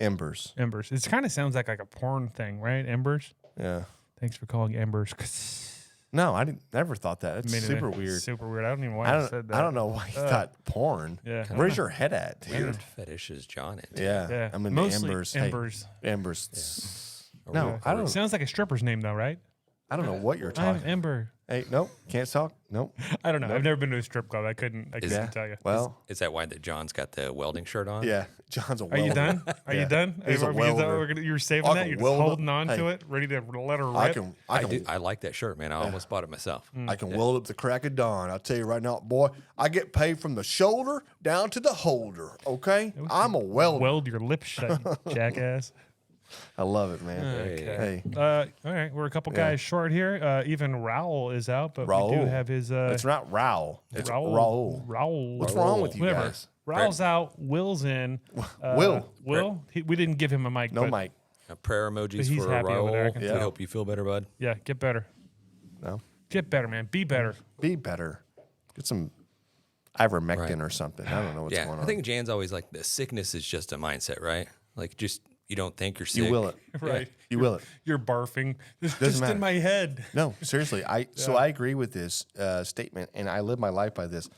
Embers. Embers. It kind of sounds like a porn thing, right? Embers. Yeah. Thanks for calling Embers. No, I never thought that. It's super weird. Super weird. I don't even know why I said that. I don't know why you thought porn. Yeah. Where's your head at? Weird fetishes, John. Yeah. I'm into Mostly Embers. Embers. Hey, Embers. Yeah. No, I don't. Sounds like a stripper's name, though, right? I don't know what you're I'm talking. Ember. Hey, nope, can't talk. Nope. I don't know. I've never been to a strip club. I couldn't tell you. Well, Is that why that John's got the welding shirt on? yeah. John's a Are welder. you done? Are you done? He's a welder. You're saving I that. can You're just weld holding up. on Hey. to it, ready to let her rip. I like that shirt, man. I almost bought it myself. I can weld up the crack of dawn. I'll tell you right now, boy. I get paid from the shoulder down to the holder. Okay, I'm a welder. Weld your lips shut, you jackass. I love it, man. Okay. Hey, All right, we're a couple guys short here. Even Raul is out, but we do Raul. have his. it's not Raul. It's Raul. Raul. What's wrong with you Whatever. guys? Raul's out. Will's in. Will. We didn't give him a mic. No but mic. Prayer emojis he's for happy over there, I Raul. can We tell. hope you feel better, bud. Yeah, get better. No. Get better, man. Be better. Be better. Get some ivermectin or something. I don't know what's Yeah, going on. I think Jan's always like, the sickness is just a mindset, right? Like, just you don't think you're sick. you will it. Right. You will it. You're barfing. It's Doesn't just matter. in my head. No, seriously. So I agree with this statement, and I live my life by this.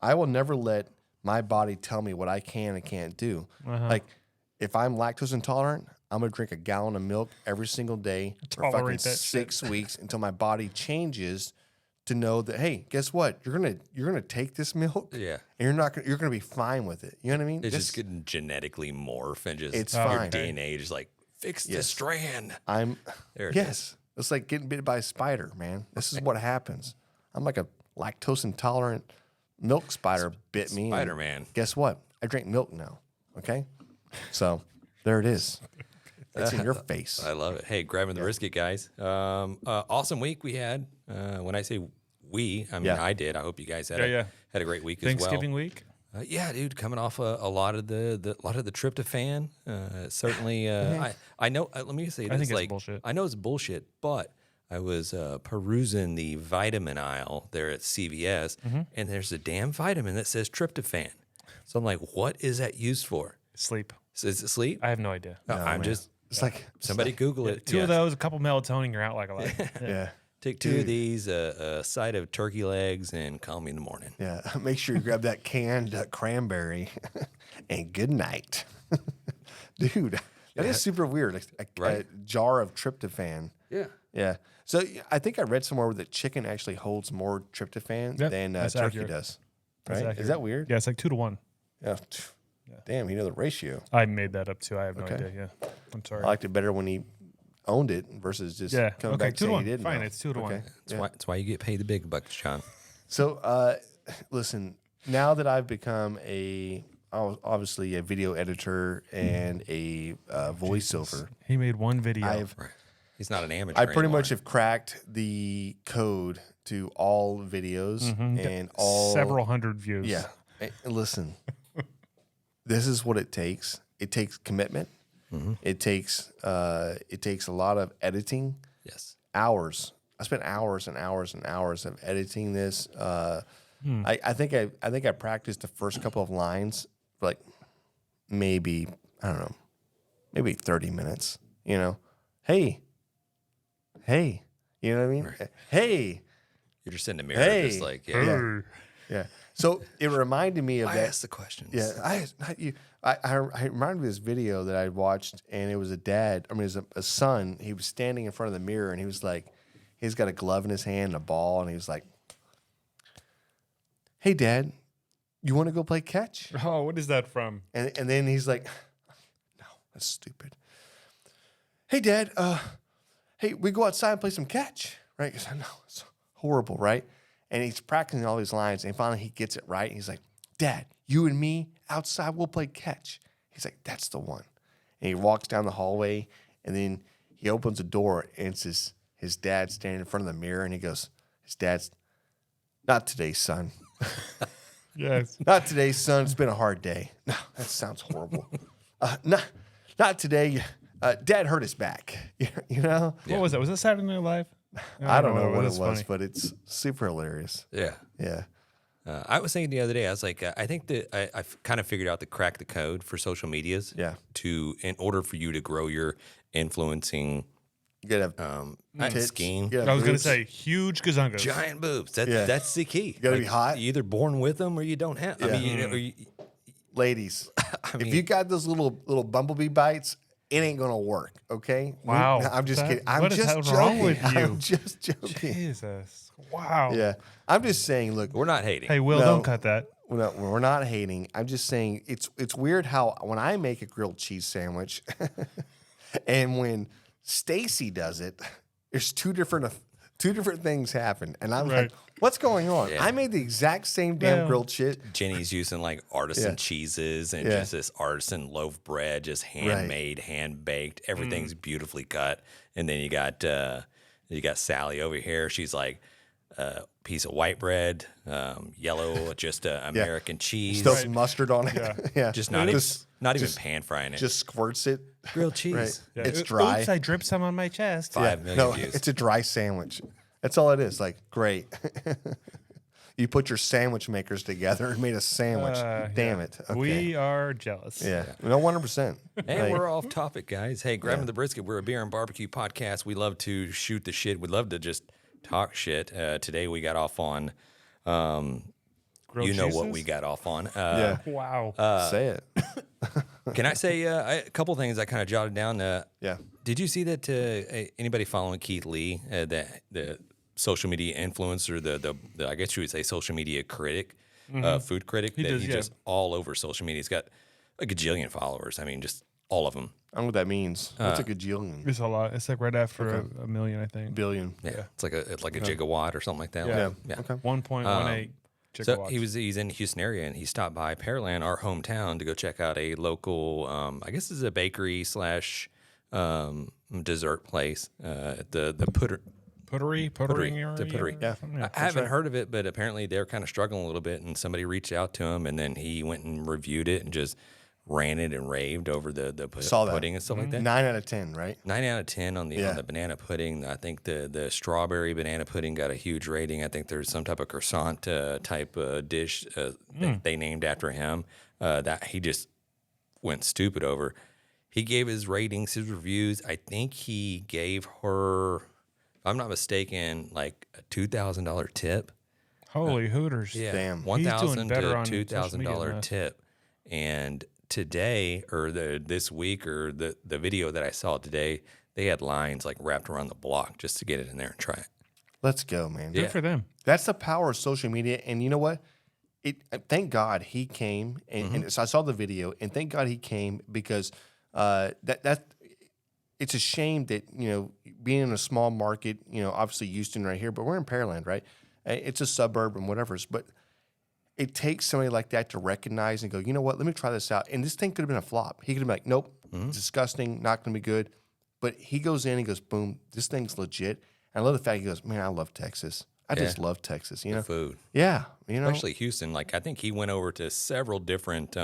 I will never let my body tell me what I can and can't do. Like, if I'm lactose intolerant, I'm gonna drink a gallon of milk every single day for fucking Tolerate that 6 weeks until my body changes to know that, hey, guess what? You're gonna take this milk, Yeah. and you're gonna be fine with it. You know what I mean? It's just getting genetically morph and just It's your fine. DNA just like fix the strand. I'm There it yes. It's like getting bit by a spider, man. This is what happens. I'm like a lactose intolerant milk spider bit me. and Spider-Man. Guess what? I drink milk now. Okay, so there it is. It's in your face. I love it. Hey, grabbing the brisket, guys. Awesome week we had. When I say we, I mean I did. I hope you guys had had a great week Thanksgiving as well. week. Yeah, dude, coming off a lot of the tryptophan. Certainly, I know. Let me say this. I think it's like, bullshit. I know it's bullshit, but I was perusing the vitamin aisle there at CVS, and there's a damn vitamin that says tryptophan. So I'm like, what is that used for? Sleep. Is it sleep? I have no idea. I'm just It's like somebody Google it. Two of those, a couple melatonin, you're out like a light. yeah. Take two of these, a side of turkey legs, and call me in the morning. Yeah. Make sure you grab that canned cranberry, and good night, dude. That is super weird. A jar of tryptophan. Yeah. Yeah. So I think I read somewhere that chicken actually holds more tryptophan than that's turkey accurate. does. That's Right? accurate. Is that weird? Yeah, it's like 2 to 1. Yeah. Damn, you know the ratio. I made that up too. I have no idea. Yeah, I'm sorry. I liked it better when he owned it versus just coming back 2 to saying 1. he didn't. Fine, know. it's 2 to 1. That's why you get paid the big bucks, John. So, listen, now that I've become obviously a video editor and a voiceover, He made one video. He's not an amateur. I pretty anymore. much have cracked the code to all videos and all several hundred views. Yeah. And listen, this is what it takes. It takes commitment. It takes a lot of editing. Yes. Hours. I spent hours and hours and hours of editing this. I think I practiced the first couple of lines for like maybe, I don't know, maybe 30 minutes. You know, hey, you know what I mean? Right. Hey, You're just in the mirror, Hey. just like, yeah. So it reminded me of I that. ask the questions. Yeah, I reminded me of this video that I watched, and it was a dad. I mean, it was a son. He was standing in front of the mirror, and he was like, he's got a glove in his hand and a ball, and he was like, "Hey, Dad, you want to go play catch?" Oh, what is that from? And then he's like, "No, that's stupid." "Hey, Dad, hey, we go outside and play some catch, right?" Because I know it's horrible, right? And he's practicing all these lines, and finally he gets it right. And he's like, "Dad, you and me outside, we'll play catch." He's like, "That's the one." And he walks down the hallway, and then he opens the door, and it's his dad standing in front of the mirror, and he goes, his dad's, "Not today, son. Yes. Not today, son. It's been a hard day." No, that sounds horrible. Not today. Dad hurt his back. You know? What was that? Was that Saturday Night Live? I don't know what it was, funny. but it's super hilarious. Yeah. Yeah. I was thinking the other day, I was like, I think that I've kind of figured out the crack the code for social medias. Yeah. In order for you to grow your influencing You gotta have tits, scheme. you gotta I have was going to boobs. say huge gazungas. Giant boobs. Yeah. That's the key. You gotta be hot. You're either born with them or you don't have. I Yeah. mean, or you, Ladies, if you got those little bumblebee bites, it ain't gonna work. Okay? Wow. I'm just kidding. I'm what is just that joking. wrong with you? I'm just joking. Jesus. Wow. Yeah. I'm just saying. Look, we're not hating. Hey, Will, No. don't cut that. no, we're not hating. I'm just saying it's weird how when I make a grilled cheese sandwich, and when Stacy does it, there's two different things happen, and I'm Right. like, what's going on? Yeah. I made the exact same damn Yeah. grilled shit. Jenny's using like artisan Yeah. cheeses and Yeah. just this artisan loaf bread, just handmade, hand baked. Everything's beautifully cut. And then you got Sally over here. She's like piece of white bread, yellow, just American cheese. Still some mustard on it. Yeah. Just not even pan frying it. Just squirts it. grilled cheese. Right. Yeah. It's dry. Oops, I dripped some on my chest. 5 million No, views. it's a dry sandwich. That's all it is. Like, great. You put your sandwich makers together and made a sandwich. Damn it. Okay. We are jealous. Yeah. No, 100%. And Like, we're off topic, guys. Hey, Grabbing the Brisket. We're a beer and barbecue podcast. We love to shoot the shit. We love to just talk shit. Today we got off on, Grilled you know what cheeses? we got off on. yeah. Wow. Say it. Can I say a couple things I kind of jotted down? Yeah. Did you see that anybody following Keith Lee, the social media influencer, the I guess you would say social media critic, food critic, that does, he's yeah. just all over social media. He's got a gajillion followers. I mean, just all of them. I don't know what that means. What's a gajillion? It's a lot. It's like right after a million, I think. Billion. Yeah, it's like a gigawatt or something like that. Yeah. yeah. Okay. 1.18 So gigawatts. he's in the Houston area, and he stopped by Pearland, our hometown, to go check out a local, I guess it's a bakery slash dessert place, the Pottery area. the pottery. Yeah. I haven't heard of it, but apparently they're kind of struggling a little bit, and somebody reached out to him, and then he went and reviewed it and just ranted and raved over the Saw that. pudding and stuff like that. 9 out of 10, right? 9 out of 10 on the Yeah. on the banana pudding. I think the strawberry banana pudding got a huge rating. I think there's some type of croissant type dish that they named after him that he just went stupid over. He gave his ratings, his reviews. I think he gave her, if I'm not mistaken, like a $2,000 tip. Holy Hooters. Yeah, Damn. He's doing $1,000 better to on social $2,000 media than us. tip. And today, or this week, or the video that I saw today, they had lines like wrapped around the block just to get it in there and try it. Let's go, man. Good Yeah. for them. That's the power of social media. And you know what? Thank God he came. And so I saw the video, and thank God he came because it's a shame that, being in a small market, obviously Houston right here, but we're in Pearland, right? It's a suburb and whatever. But it takes somebody like that to recognize and go, you know what, let me try this out. And this thing could have been a flop. He could have been like, nope, disgusting, not going to be good. But he goes in and goes, boom, this thing's legit. And I love the fact he goes, man, I love Texas. I just love Texas, The food. Yeah, Especially Houston. Like, I think he went over to several different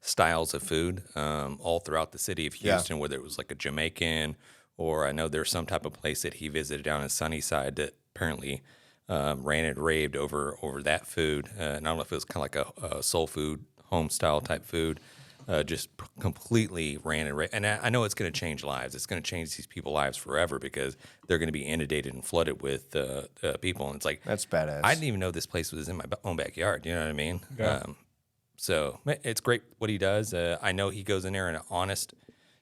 styles of food all throughout the city of Houston, whether it was like a Jamaican, or I know there's some type of place that he visited down in Sunnyside that apparently ran and raved over that food. And I don't know if it was kind of like a soul food, home style type food. Just completely ran and raved. And I know it's going to change lives. It's going to change these people's lives forever because they're going to be inundated and flooded with people. And it's like, That's badass. I didn't even know this place was in my own backyard. You know what I mean? Yeah. So it's great what he does. I know he goes in there in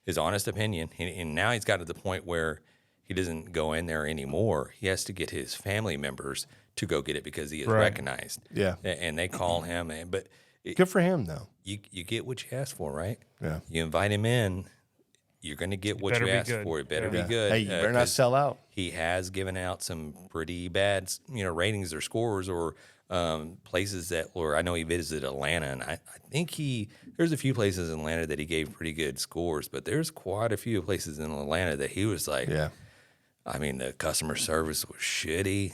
his honest opinion, and now he's got to the point where he doesn't go in there anymore. He has to get his family members to go get it because he is recognized. Yeah. And they call him. But Good for him, though. you get what you ask for, right? Yeah. You invite him in, you're going to get what better you be ask good. for. It better Yeah. be good. Hey, you better not 'cause sell out. He has given out some pretty bad, ratings or scores or places that, or I know he visited Atlanta, and I think there's a few places in Atlanta that he gave pretty good scores, but there's quite a few places in Atlanta that he was like, Yeah. I mean, the customer service was shitty,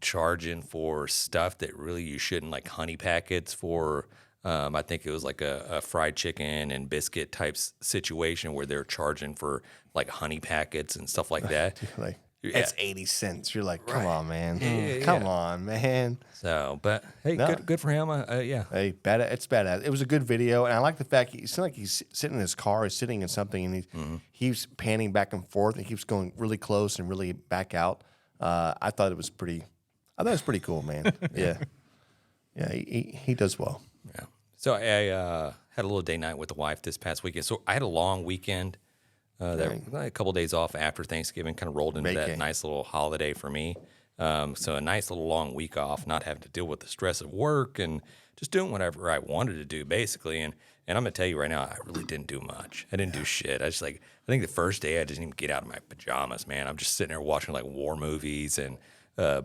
charging for stuff that really you shouldn't, like honey packets for. I think it was like a fried chicken and biscuit type situation where they're charging for like honey packets and stuff like that. Like, it's 80 cents. You're like, come on, man. Yeah, Come on, man. So, but hey, No. good for him. Yeah. Hey, it's badass. It was a good video, and I like the fact it seemed like he's sitting in his car, he's sitting in something, and he's panning back and forth, and keeps going really close and really back out. I thought it was pretty cool, man. Yeah, he does well. Yeah. So I had a little day night with the wife this past weekend. So I had a long weekend. A couple days off after Thanksgiving, kind of rolled into that nice little holiday for me. So a nice little long week off, not having to deal with the stress of work and just doing whatever I wanted to do, basically. And I'm gonna tell you right now, I really didn't do much. I didn't do shit. I think the first day I didn't even get out of my pajamas, man. I'm just sitting there watching like war movies and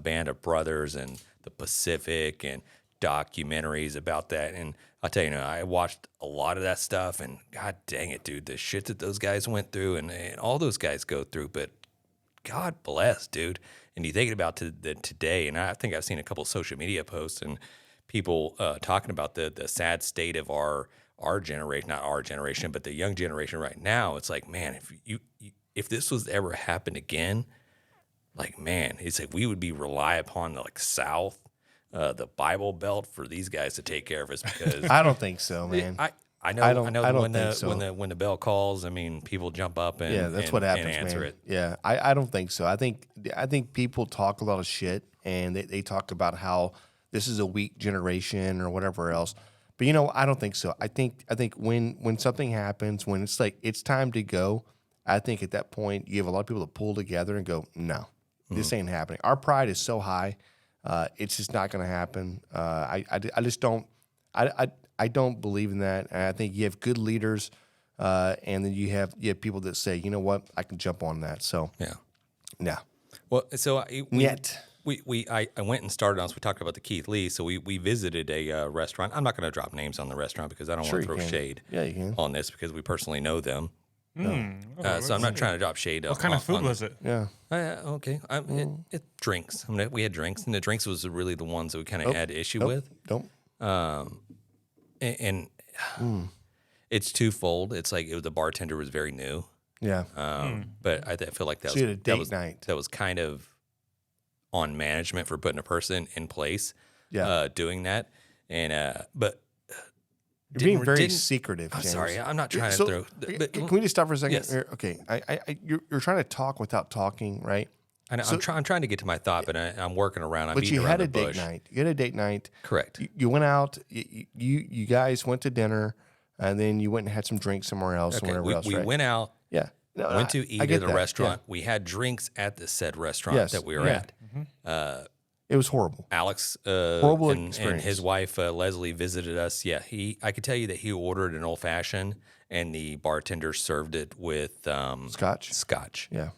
Band of Brothers and the Pacific and documentaries about that. And I'll tell you, I watched a lot of that stuff, and God dang it, dude, the shit that those guys went through and all those guys go through. But God bless, dude. And you think about today, and I think I've seen a couple of social media posts and people talking about the sad state of our generation, not our generation, but the young generation right now. It's like, man, if this was ever happened again, like, man, it's like we would be rely upon the like South, the Bible Belt for these guys to take care of us, because I don't think so, man. I know when the bell calls, I mean, people jump up and that's what happens, and answer man. it. Yeah, I don't think so. I think people talk a lot of shit, and they talk about how this is a weak generation or whatever else. But I don't think so. I think when something happens, when it's like it's time to go, I think at that point you have a lot of people to pull together and go, no, this ain't happening. Our pride is so high, it's just not going to happen. I just don't. I don't believe in that. And I think you have good leaders, and then you have people that say, you know what, I can jump on that. So yeah. Well, so I went and started on. So we talked about the Keith Lee. So we visited a restaurant. I'm not going to drop names on the restaurant because I don't want to throw shade on this, because we personally know them. So I'm not trying to drop shade. What kind of food was it? Yeah. Okay. It drinks. I mean, we had drinks, and the drinks was really the ones that we kind of had issue with. And it's twofold. It's like the bartender was very new. Yeah. But I feel like that So you had a date night. That was kind of on management for putting a person in place. Doing that, and but. You're being very secretive, James. I'm sorry. I'm not trying to throw. But, can we just stop for a second? Yes. Okay. You're trying to talk without talking, right? I know, I'm trying to get to my thought, but I'm working around. I'm but beating you around had a the bush. date night. You had a date night. Correct. You went out. You guys went to dinner, and then you went and had some drinks somewhere else. Okay. Somewhere else, we right? went out. Yeah. No, went to eat at a restaurant. Yeah. We had drinks at the said restaurant that we were at. It was horrible. Alex Horrible and experience. his wife Leslie visited us. Yeah, I could tell you that he ordered an old fashioned, and the bartender served it with Scotch. Yeah.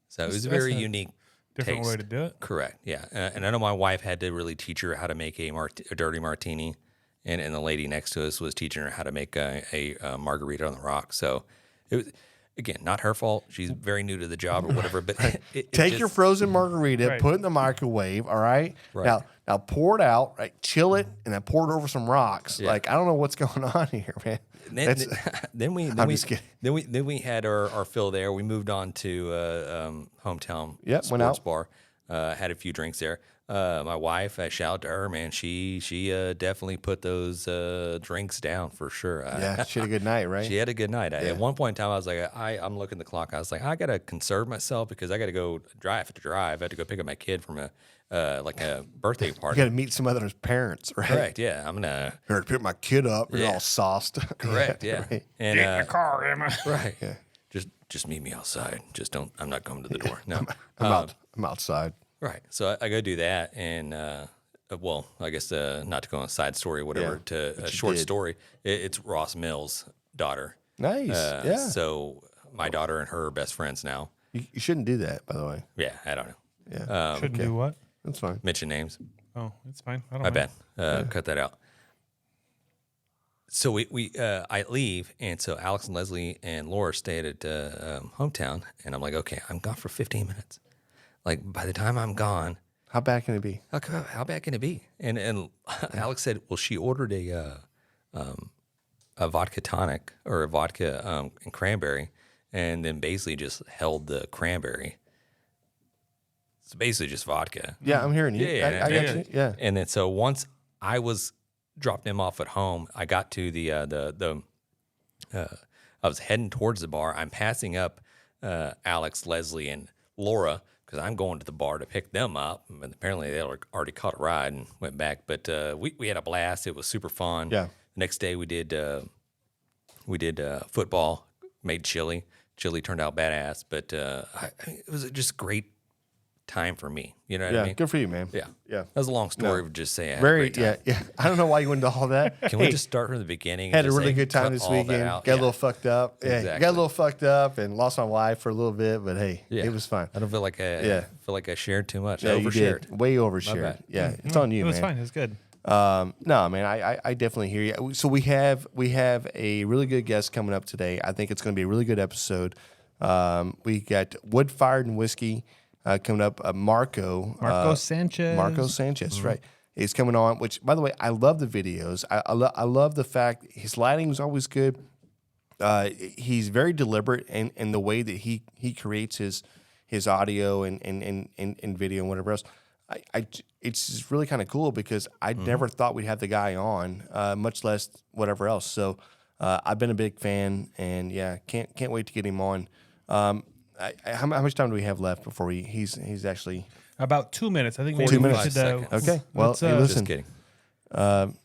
So it was a very unique, different taste. way to do it. Correct. Yeah, and I know my wife had to really teach her how to make a dirty martini, and the lady next to us was teaching her how to make a margarita on the rocks. So it was. Again, not her fault. She's very new to the job or whatever. But take your frozen margarita, put it in the microwave. All right. Now pour it out. Right. Chill it, and then pour it over some rocks. Yeah. Like, I don't know what's going on here, man. Then we had our fill there. We moved on to hometown sports bar. Had a few drinks there. My wife, I shout to her, man. She definitely put those drinks down for sure. Yeah, she had a good night, right? She had a good night. At one point in time, I was like, I'm looking at the clock. I was like, I gotta conserve myself because I gotta go drive. I had to go pick up my kid from a birthday party. You gotta meet some other parents, right? Correct. Yeah, I'm gonna here to pick my kid up. You're all sauced. Correct. Yeah. Right. And, get in the car, Emma. Right. Yeah. Just meet me outside. Just don't. I'm not coming to the door. No. I'm outside. Right. So I go do that, and well, I guess not to go on a side story or whatever, to a short story. It's Ross Mills' daughter. Nice. Yeah. So my daughter and her are best friends now. You shouldn't do that, by the way. Yeah, I don't know. Yeah. Shouldn't do what? That's fine. Mention names. Oh, it's fine. I don't My know. bad. Cut that out. So I leave, and so Alex and Leslie and Laura stayed at hometown, and I'm like, okay, I'm gone for 15 minutes. Like, by the time I'm gone, how bad can it be? How bad can it be? And Alex said, well, she ordered a vodka tonic or a vodka and cranberry, and then basically just held the cranberry It's basically just vodka. Yeah, I'm hearing you. Yeah, I got you. Yeah. And then so once I was dropping him off at home, I got to I was heading towards the bar. I'm passing up Alex, Leslie, and Laura because I'm going to the bar to pick them up. And apparently they already caught a ride and went back. But we had a blast. It was super fun. Yeah. The next day we did football, made chili. Chili turned out badass. But it was just a great time for me. You know what I mean? Good for you, man. Yeah. Yeah. That was a long story of just saying. Very, yeah. I don't know why you went into all that. Can we just start from the beginning? Had a really good time this weekend. Got a little fucked up. Yeah, Exactly. got a little fucked up and lost my wife for a little bit, but hey, it was fun. I don't feel like I shared too much. I Yeah, you overshared. did. Way overshared. bad. Yeah, it's on you, It was man. fine. It was good. No, man, I definitely hear you. So we have a really good guest coming up today. I think it's going to be a really good episode. We got Woodfire and Whiskey coming up. MarcoSanchez. MarcoSanchez, right? He's coming on. Which, by the way, I love the videos. I love the fact his lighting was always good. He's very deliberate in the way that he creates his audio and video and whatever else. It's just really kind of cool because I never thought we'd have the guy on, much less whatever else. So I've been a big fan, and yeah, can't wait to get him on. How much time do we have left before he's actually About 2 minutes. I think 2 maybe we minutes? should. Seconds. Okay. Well, let's, hey, listen. Just kidding.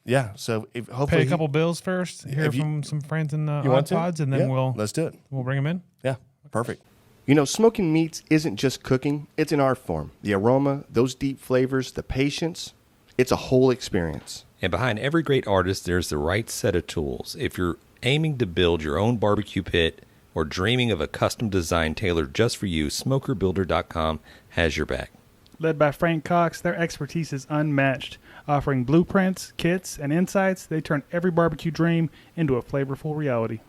Yeah. So hopefully pay a couple bills first. Hear If you- from some friends in you want to? Oddpods, and then Yeah, let's do it. we'll bring them in. Yeah, perfect. You know, smoking meats isn't just cooking, it's an art form. The aroma, those deep flavors, the patience, it's a whole experience. And behind every great artist, there's the right set of tools. If you're aiming to build your own barbecue pit or dreaming of a custom design tailored just for you, SmokerBuilder.com has your back. Led by Frank Cox, their expertise is unmatched. Offering blueprints, kits, and insights, they turn every barbecue dream into a flavorful reality.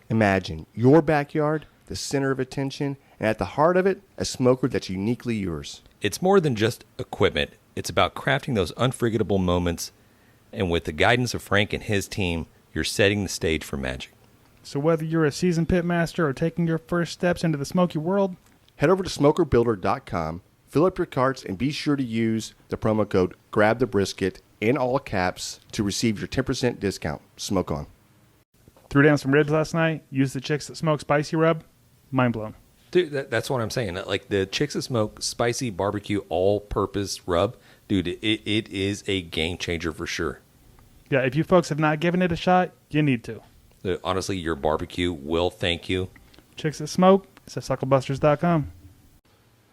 Imagine your backyard, the center of attention, and at the heart of it, a smoker that's uniquely yours. It's more than just equipment. It's about crafting those unforgettable moments. And with the guidance of Frank and his team, you're setting the stage for magic. So whether you're a seasoned pit master or taking your first steps into the smoky world, Head over to SmokerBuilder.com, fill up your carts, and be sure to use the promo code GRABTHEBRISKET in all caps to receive your 10% discount. Smoke on. threw down some ribs last night, used the Chicks That Smoke spicy rub, mind blown. Dude, that's what I'm saying. Like the Chicks That Smoke spicy barbecue all-purpose rub, dude, it is a game changer for sure. Yeah, if you folks have not given it a shot, you need to. Honestly, your barbecue will thank you. Chicks That Smoke, it's at Sucklebusters.com.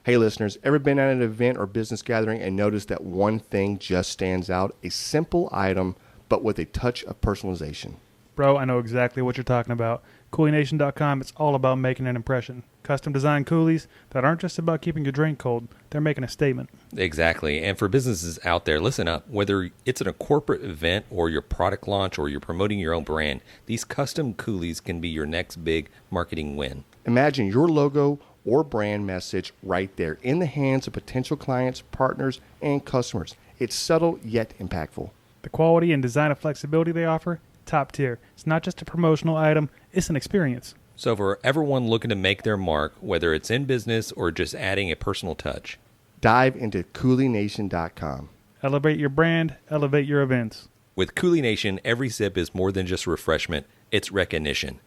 Hey listeners, ever been at an event or business gathering and noticed that one thing just stands out? A simple item, but with a touch of personalization. Bro, I know exactly what you're talking about. CoolieNation.com, it's all about making an impression. Custom designed coolies that aren't just about keeping your drink cold, they're making a statement. Exactly. And for businesses out there, listen up. Whether it's in a corporate event or your product launch or you're promoting your own brand, these custom coolies can be your next big marketing win. Imagine your logo or brand message right there in the hands of potential clients, partners, and customers. It's subtle yet impactful. The quality and design of flexibility they offer, top tier. It's not just a promotional item, it's an experience. So for everyone looking to make their mark, whether it's in business or just adding a personal touch, Dive into CoolieNation.com. Elevate your brand, elevate your events. with CoolieNation, every sip is more than just refreshment, it's recognition.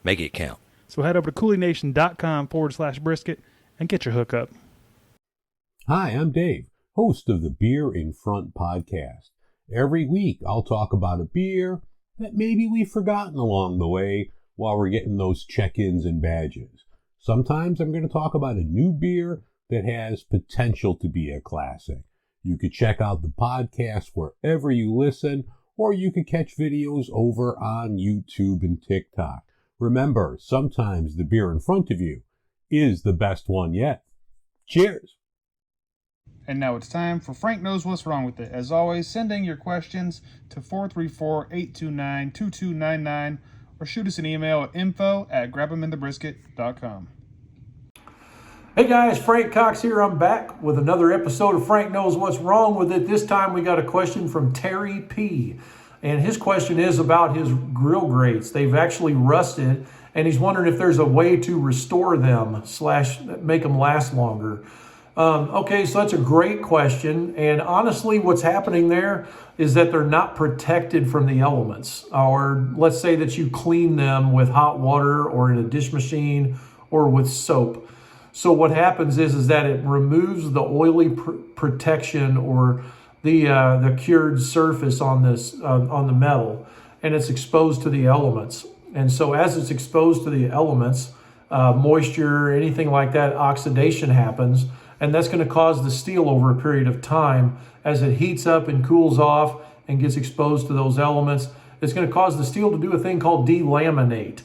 Make it count. So head over to CoolieNation.com/brisket and get your hookup. Hi, I'm Dave, host of the Beer in Front podcast. Every week, I'll talk about a beer that maybe we've forgotten along the way while we're getting those check-ins and badges. Sometimes I'm going to talk about a new beer that has potential to be a classic. You could check out the podcast wherever you listen, or you could catch videos over on YouTube and TikTok. Remember, sometimes the beer in front of you is the best one yet. Cheers! And now it's time for Frank Knows What's Wrong With It. As always, send in your questions to 434-829-2299 or shoot us an email at info@grabtheminthebrisket.com. Hey guys, Frank Cox here. I'm back with another episode of Frank Knows What's Wrong With It. This time we got a question from Terry P. And his question is about his grill grates. They've actually rusted, and he's wondering if there's a way to restore them / make them last longer. Okay, so that's a great question. And honestly, what's happening there is that they're not protected from the elements. Or let's say that you clean them with hot water or in a dish machine or with soap. So what happens is that it removes the oily protection or the cured surface on this on the metal, and it's exposed to the elements. And so as it's exposed to the elements, moisture, anything like that, oxidation happens, and that's going to cause the steel over a period of time as it heats up and cools off and gets exposed to those elements. It's going to cause the steel to do a thing called delaminate.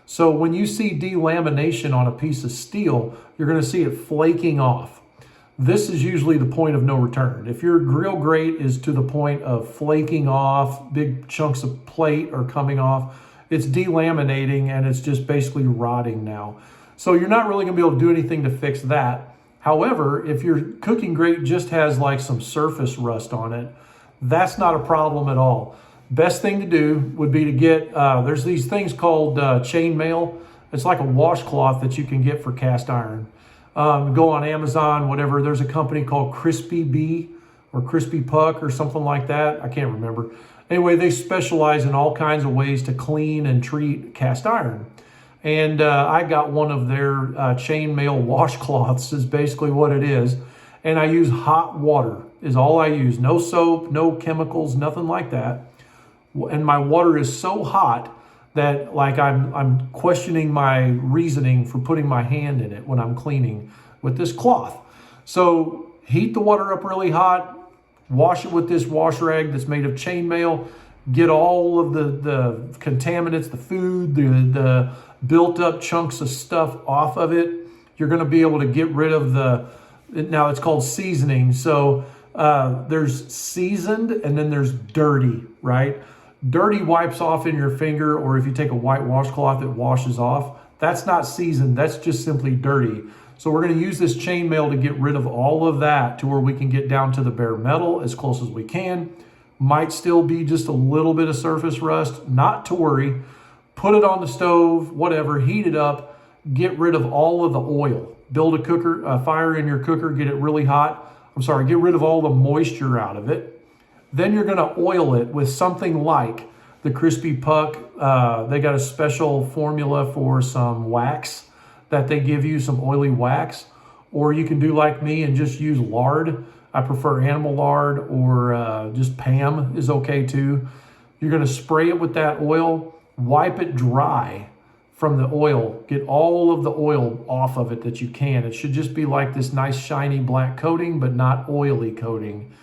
So when you see delamination on a piece of steel, you're going to see it flaking off. This is usually the point of no return. If your grill grate is to the point of flaking off, big chunks of plate are coming off, it's delaminating and it's just basically rotting now. So you're not really going to be able to do anything to fix that. However, if your cooking grate just has like some surface rust on it, that's not a problem at all. Best thing to do would be to get, there's these things called chainmail. It's like a washcloth that you can get for cast iron. Go on Amazon, whatever. There's a company called Crispy Bee or Crispy Puck or something like that. I can't remember. Anyway, they specialize in all kinds of ways to clean and treat cast iron. And I got one of their chainmail washcloths is basically what it is. And I use hot water is all I use. No soap, no chemicals, nothing like that. And my water is so hot that like I'm questioning my reasoning for putting my hand in it when I'm cleaning with this cloth. So heat the water up really hot, wash it with this wash rag that's made of chainmail, get all of the contaminants, the food, the built up chunks of stuff off of it. You're going to be able to get rid of now it's called seasoning. So there's seasoned and then there's dirty, right? Dirty wipes off in your finger, or if you take a white washcloth, it washes off. That's not seasoned, that's just simply dirty. So we're going to use this chainmail to get rid of all of that to where we can get down to the bare metal as close as we can. Might still be just a little bit of surface rust, not to worry. Put it on the stove, whatever, heat it up, get rid of all of the oil. Build a fire in your cooker, get it really hot. Get rid of all the moisture out of it. Then you're going to oil it with something like the Crispy Puck. They got a special formula for some wax that they give you, some oily wax. Or you can do like me and just use lard. I prefer animal lard, or just Pam is okay too. You're going to spray it with that oil, wipe it dry from the oil. Get all of the oil off of it that you can. It should just be like this nice shiny black coating, but not oily coating.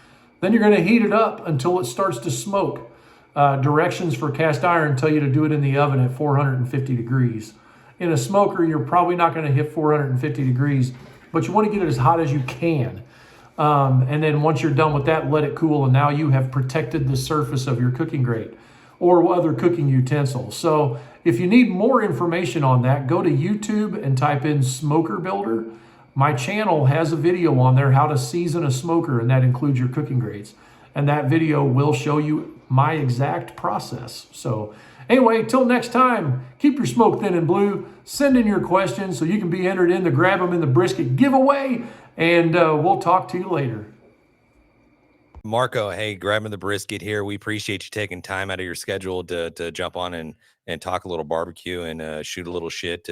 Then you're going to heat it up until it starts to smoke. Directions for cast iron tell you to do it in the oven at 450 degrees. In a smoker, you're probably not going to hit 450 degrees, but you want to get it as hot as you can. And then once you're done with that, let it cool, and now you have protected the surface of your cooking grate or other cooking utensils. So if you need more information on that, go to YouTube and type in Smoker Builder. My channel has a video on there, how to season a smoker, and that includes your cooking grates. And that video will show you my exact process. So anyway, till next time, keep your smoke thin and blue. Send in your questions so you can be entered in the Grab 'em in the Brisket giveaway, and we'll talk to you later. Marco, hey, grabbing the brisket here. We appreciate you taking time out of your schedule to jump on and talk a little barbecue and shoot a little shit.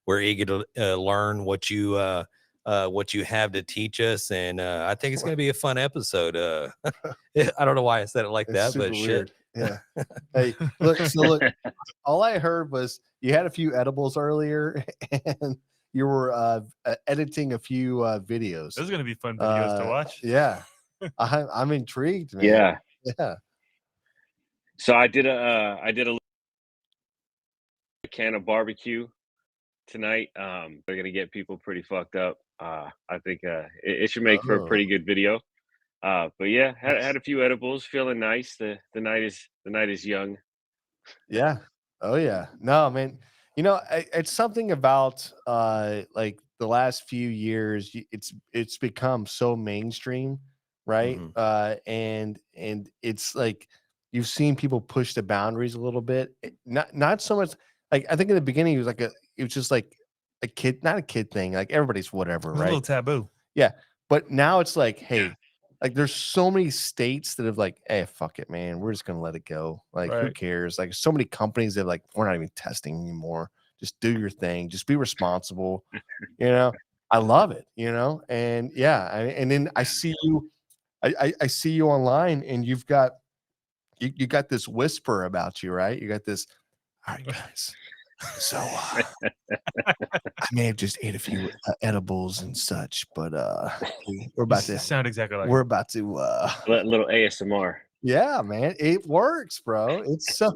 We're eager to learn what you have to teach us, and I think it's going to be a fun episode. I don't know why I said it like that, but weird. Shit. Yeah. Hey, look, all I heard was you had a few edibles earlier and you were editing a few videos. Those are going to be fun videos to watch. Yeah. I'm intrigued, man. Yeah. Yeah. So I did a can of barbecue tonight. They're gonna get people pretty fucked up. I think it should make for a pretty good video. But yeah, had a few edibles, feeling nice. The night is young. Yeah. Oh yeah. No, man. You know, it's something about like the last few years. It's become so mainstream, right? And it's like you've seen people push the boundaries a little bit. Not so much. Like I think in the beginning it was just like a kid, not a kid thing. Like everybody's whatever, right? A little taboo. Yeah. But now it's like, hey, like there's so many states that have like, hey, fuck it, man. We're just gonna let it go. Like, who Right. cares? Like, so many companies that like, we're not even testing anymore. Just do your thing. Just be responsible. You know, I love it. You know, and yeah, and then I see you. I see you online, and you got this whisper about you, right? You got this. All right, guys. So I may have just ate a few edibles and such, but we're about to sound exactly like we're about to little ASMR. yeah, man, it works, bro. It's so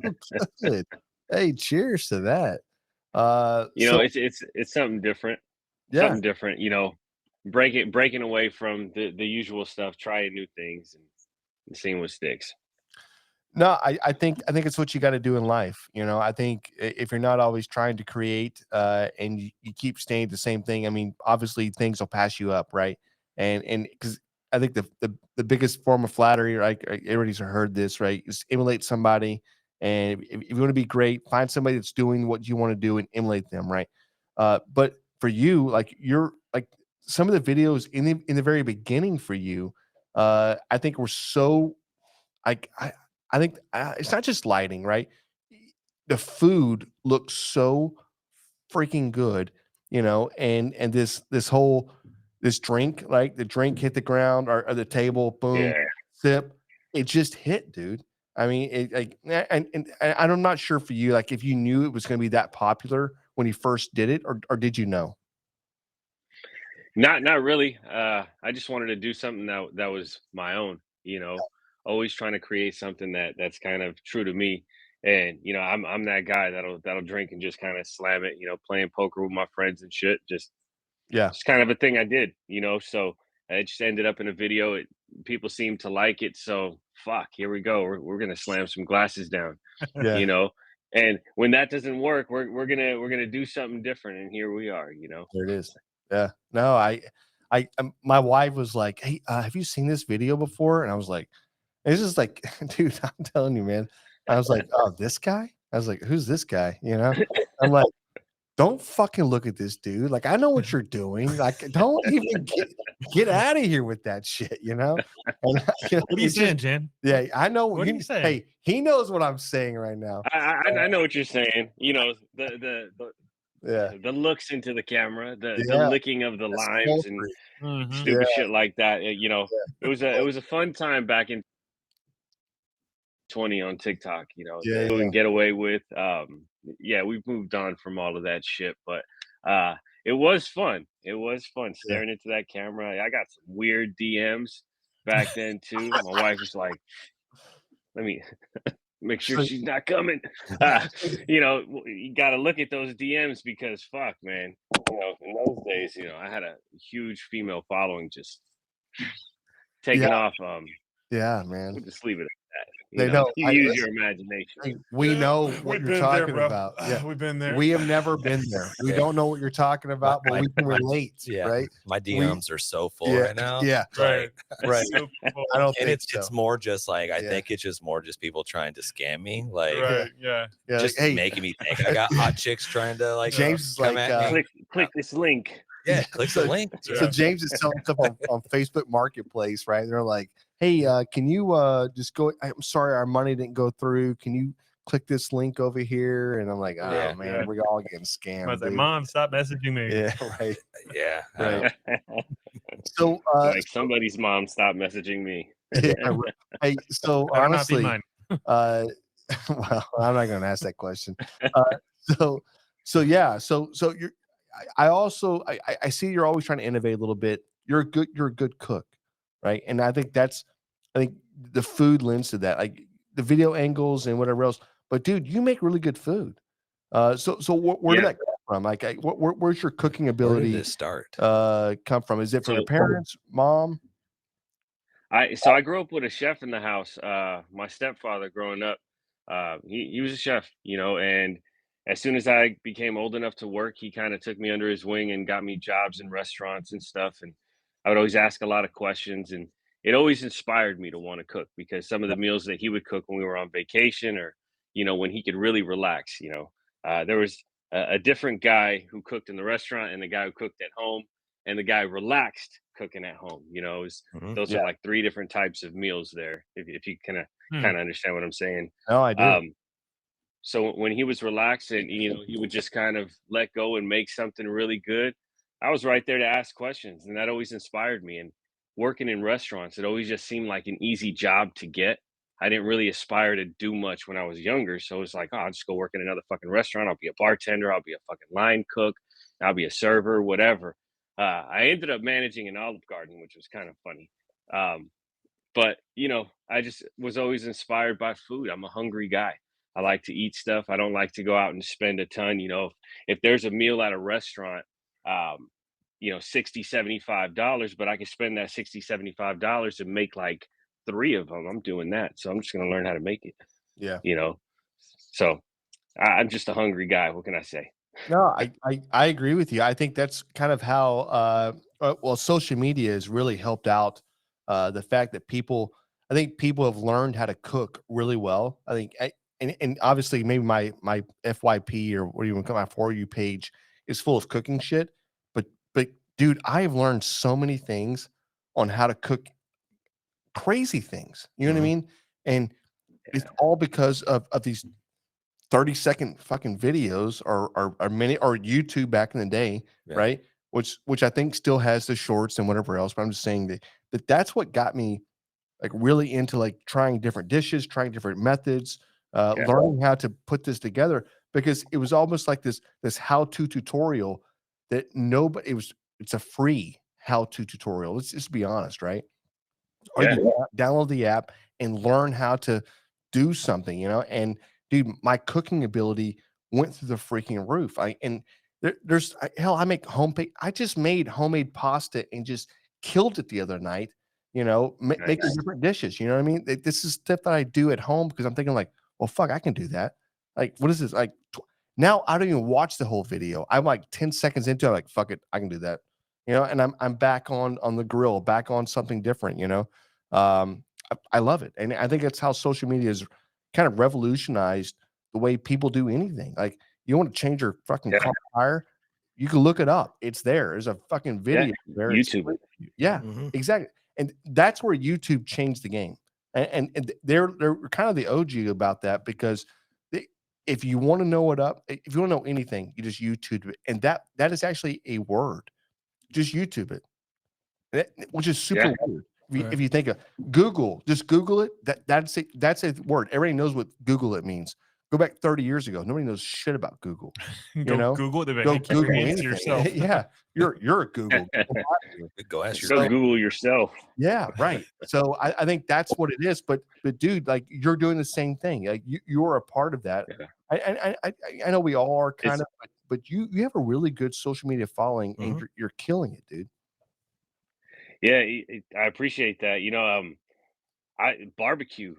good. Hey, cheers to that. You know, it's something different. Yeah. Something different, you know, breaking away from the usual stuff, trying new things and seeing what sticks. No, I think it's what you got to do in life. You know, I think if you're not always trying to create and you keep staying the same thing, I mean, obviously things will pass you up, right? And because I think the biggest form of flattery, right? Everybody's heard this, right? Is emulate somebody, and if you want to be great, find somebody that's doing what you want to do and emulate them, right? But for you, like you're like some of the videos in the very beginning for you, I think were so like I think it's not just lighting, right? The food looks so freaking good, you know, and this whole this drink, like the drink hit the ground or the table, boom, Yeah. sip, it just hit, dude. I mean, it like, and I'm not sure for you, like if you knew it was going to be that popular when you first did it, or did you know? Not really. I just wanted to do something that was my own, you know, always trying to create something that's kind of true to me. And, you know, I'm that guy that'll drink and just kind of slam it, you know, playing poker with my friends and shit. Yeah, Just kind of a thing I did, you know. So it just ended up in a video. People seem to like it. So fuck, here we go. We're gonna slam some glasses down, yeah, you know. And when that doesn't work, we're gonna do something different. And here we are, you know. there it is. Yeah, no, my wife was like, "Hey, have you seen this video before?" And I was like, it's just like, dude, I'm telling you, man. I was like, "Oh, this guy?" I was like, "Who's this guy?" You know? I'm like, "Don't fucking look at this dude. Like, I know what you're doing. Like, don't even get out of here with that shit, you know?" And you know, What are you it's saying, just Jen? yeah, I know What are you saying? hey, he knows what I'm saying right now. I know what you're saying. You know, Yeah. the looks into the camera, the Yeah. licking of the That's limes and sultry. Mhm. Yeah, stupid shit like that. You know, it was a fun time back in 20 on TikTok. You know, yeah, and yeah, get away with. Yeah, we've moved on from all of that shit, but it was fun. It was fun yeah. staring into that camera. I got some weird DMs back then too. My wife was like, "Let me make sure So she's not coming." You know, you got to look at those DMs because fuck, man. You know, in those days, you know, I had a huge female following just yeah, taking off. yeah, man. We'll just leave it at that. You They know, know. you I use your listen. imagination. We know what We've you're been there, talking bro. about. Yeah. We've been there. We have never been there. We Yeah. don't know what you're talking about, but my- we can my- relate, Yeah, right? my We DMs are so full yeah, right now. yeah, Right. right. So cool. I don't And think it's so. more just like I Yeah. think it's just more just people trying to scam me, like Right. Yeah. Yeah, just like, hey, making me think I got hot chicks trying to like James is come like, at me. Click this link. Yeah, click the link. so Yeah. James is selling stuff on Facebook Marketplace, right? They're like, hey, can you just go? I'm sorry, our money didn't go through. Can you click this link over here? And I'm like, oh Yeah. man, Yeah. we're all getting I scammed, was like, dude. Mom, stop messaging me. Yeah, right. Yeah, Right. So, Like somebody's mom stopped messaging me. yeah, hey, so Better not be honestly, mine. well, I'm not going to ask that question. So, yeah, so you're. I also I see you're always trying to innovate a little bit. You're a good cook, right? And I think the food lends to that, like the video angles and whatever else. But dude, you make really good food. So where did Yeah. that come from? Like, where's your cooking where did ability this start? come from? Is it from your So parents, mom? I grew up with a chef in the house. My stepfather growing up, he was a chef, you know, and as soon as I became old enough to work, he kind of took me under his wing and got me jobs in restaurants and stuff. And I would always ask a lot of questions, and it always inspired me to want to cook because some of the meals that he would cook when we were on vacation or, you know, when he could really relax, you know, there was a different guy who cooked in the restaurant and the guy who cooked at home. and the guy relaxed cooking at home. Those are like 3 different types of meals there. If you kind of understand what I'm saying. No, I do. So when he was relaxing, he would just kind of let go and make something really good. I was right there to ask questions, and that always inspired me. And working in restaurants, it always just seemed like an easy job to get. I didn't really aspire to do much when I was younger. So it was like, oh, I'll just go work in another fucking restaurant. I'll be a bartender. I'll be a fucking line cook. I'll be a server, whatever. I ended up managing an Olive Garden, which was kind of funny. But, I just was always inspired by food. I'm a hungry guy. I like to eat stuff. I don't like to go out and spend a ton. If there's a meal at a restaurant, $60, $75, but I can spend that $60, $75 and make like 3 of them. I'm doing that. So I'm just going to learn how to make it. Yeah. So I'm just a hungry guy. What can I say? No, I agree with you. I think that's kind of how, social media has really helped out the fact that I think people have learned how to cook really well. I think, and obviously maybe my FYP or what do you want to call my For You page is full of cooking shit. But dude, I have learned so many things on how to cook crazy things. You know what I mean? And it's all because of these 30-second fucking videos or minute or YouTube back in the day, right? Which I think still has the shorts and whatever else. But I'm just saying that's what got me like really into like trying different dishes, trying different methods, learning how to put this together, because it was almost like this how-to tutorial that it's a free how-to tutorial. Let's just be honest, right? Or you download the app and learn how to do something, and dude, my cooking ability went through the freaking roof. I make I just made homemade pasta and just killed it the other night, making different dishes. You know what I mean? This is stuff that I do at home because I'm thinking like, well, fuck, I can do that. Like, what is this? Like, now I don't even watch the whole video. I'm like 10 seconds into it, I'm like, fuck it, I can do that. And I'm back on the grill, back on something different, I love it. And I think that's how social media has kind of revolutionized the way people do anything. Like, you want to change your fucking car tire, you can look it up. It's there. There's a fucking video there. YouTube. Yeah, exactly. And that's where YouTube changed the game. And they're kind of the OG about that, because if you want to know if you want to know anything, you just YouTube it. And that is actually a word. Just YouTube it, which is super weird. If you think of Google, just Google it. That's a word. Everybody knows what Google it means. Go back 30 years ago. Nobody knows shit about Google. Google it. Go Google anything. Yourself. Yeah, you're a Google. Go ask yourself. Go Google yourself. Yeah, right. So I think that's what it is. But dude, like, you're doing the same thing. Like, you're a part of that. Yeah. I know we all are kind of, but you have a really good social media following, and you're killing it, dude. Yeah, I appreciate that. Barbecue.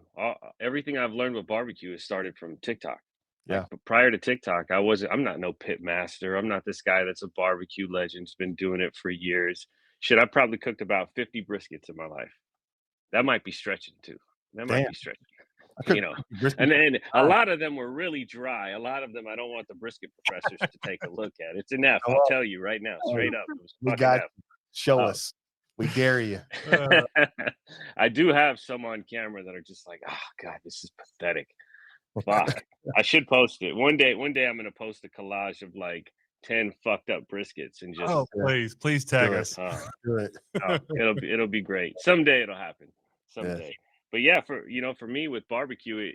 Everything I've learned with barbecue has started from TikTok. Yeah. But prior to TikTok, I'm not no pit master. I'm not this guy that's a barbecue legend. Has been doing it for years. Shit, I probably cooked about 50 briskets in my life. That might be stretching too. That might be stretching. And then a lot of them were really dry. A lot of them I don't want the brisket professors to take a look at. It's an F. I'll tell you right now, straight up. We got show us. We dare you. I do have some on camera that are just like, oh God, this is pathetic. Fuck. I should post it. One day I'm gonna post a collage of like 10 fucked up briskets and just please tag us. Do it. It'll be great. Someday it'll happen. Someday. Yeah. But yeah, for me with barbecue,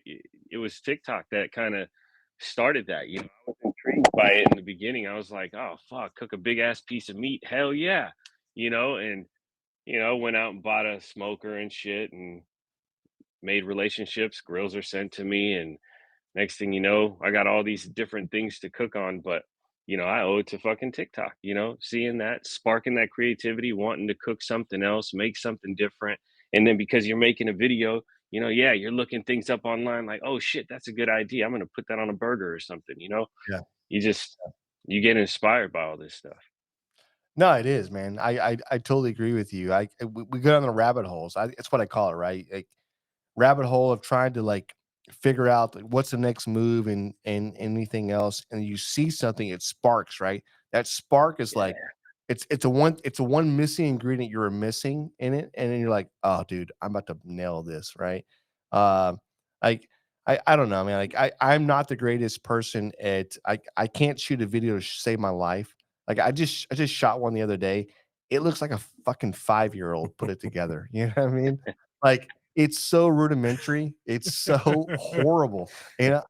it was TikTok that kind of started that. I was intrigued by it in the beginning. I was like, oh fuck, cook a big ass piece of meat. Hell yeah. And went out and bought a smoker and shit and made relationships. Grills are sent to me, and next thing you know, I got all these different things to cook on. But I owe it to fucking TikTok. Seeing that, sparking that creativity, wanting to cook something else, make something different. And then because you're making a video, you're looking things up online like, oh shit, that's a good idea. I'm gonna put that on a burger or something. Yeah. You get inspired by all this stuff. No, it is, man. I totally agree with you. We go down the rabbit holes. It's what I call it, right? Like, rabbit hole of trying to like figure out like, what's the next move and anything else. And you see something, it sparks, right? That spark is like, it's a one missing ingredient you're missing in it, and then you're like, oh, dude, I'm about to nail this, right? Like I don't know, man. Like I'm not the greatest person at I can't shoot a video to save my life. Like I just shot one the other day. It looks like a fucking 5-year-old put it together. You know what I mean? Like it's so rudimentary. It's so horrible. And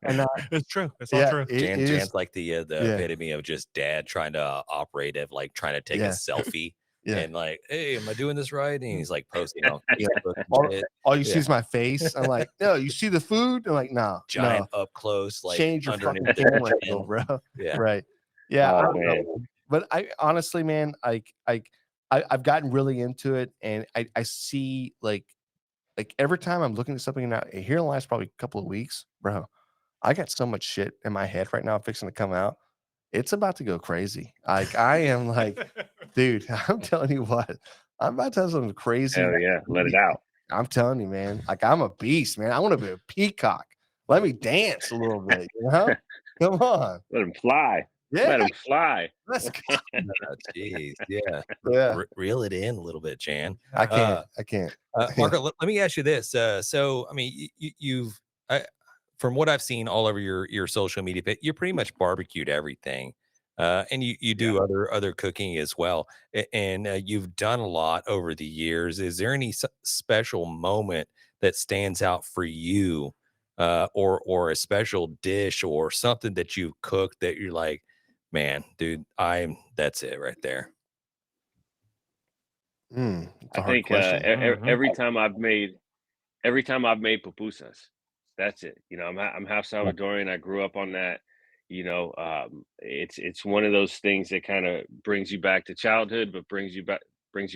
It's true. It's all yeah, true. it is. Jan's like the Yeah. epitome of just dad trying to operate of like trying to take a Yeah. selfie Yeah. and like, hey, am I doing this right? And he's like posting on Yeah. Facebook and All, shit. all you see Yeah. is my face. I'm like, no, you see the food? I'm like, no, Giant up close, like change your fucking underneath the camera chin. angle, bro. Yeah. Right. Yeah. I Oh, don't man. know. But I honestly, man, I've gotten really into it, and I see like every time I'm looking at something now here in the last probably couple of weeks, bro, I got so much shit in my head right now fixing to come out. It's about to go crazy. Like I am like, dude, I'm telling you what, I'm about to have some crazy. Hell yeah, let it out. I'm telling you, man. Like I'm a beast, man. I want to be a peacock. Let me dance a little bit, you know? Come on. Let him fly. Yeah. Let him fly. Let's go. Oh, jeez, yeah. Yeah. Reel it in a little bit, Jan. I can't. I can't. Marco, let me ask you this. So, I mean, you've, from what I've seen all over your social media, you pretty much barbecued everything, and you do other cooking as well, and you've done a lot over the years. Is there any special moment that stands out for you, or a special dish or something that you've cooked that you're like, man, dude, that's it right there? It's a I hard think question. every time I've made pupusas, that's it. You know, I'm half Salvadorian. I grew up on that. You know, it's one of those things that kind of brings you back to childhood, but brings you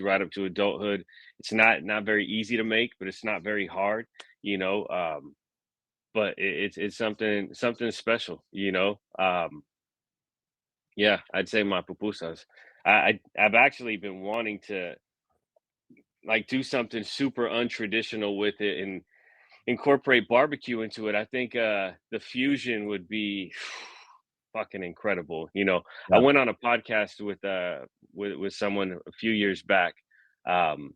right up to adulthood. It's not very easy to make, but it's not very hard. You know, but it's something special. You know, yeah, I'd say my pupusas. I've actually been wanting to like do something super untraditional with it and incorporate barbecue into it. I think the fusion would be fucking incredible. You know, I went on a podcast with someone a few years back, and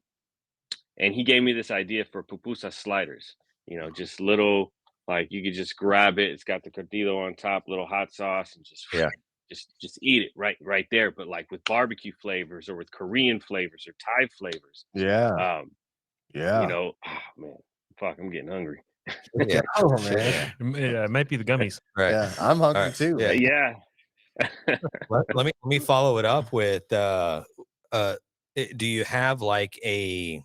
he gave me this idea for pupusa sliders. You know, just little, like you could just grab it. It's got the cordillo on top, little hot sauce, and just eat it right there. But like with barbecue flavors or with Korean flavors or Thai flavors. Yeah. You know, oh, man, fuck, I'm getting hungry. Yeah. Oh man. Yeah, it might be the gummies. Right. Yeah. I'm hungry Right. too. Yeah. Yeah. Let me follow it up with do you have like a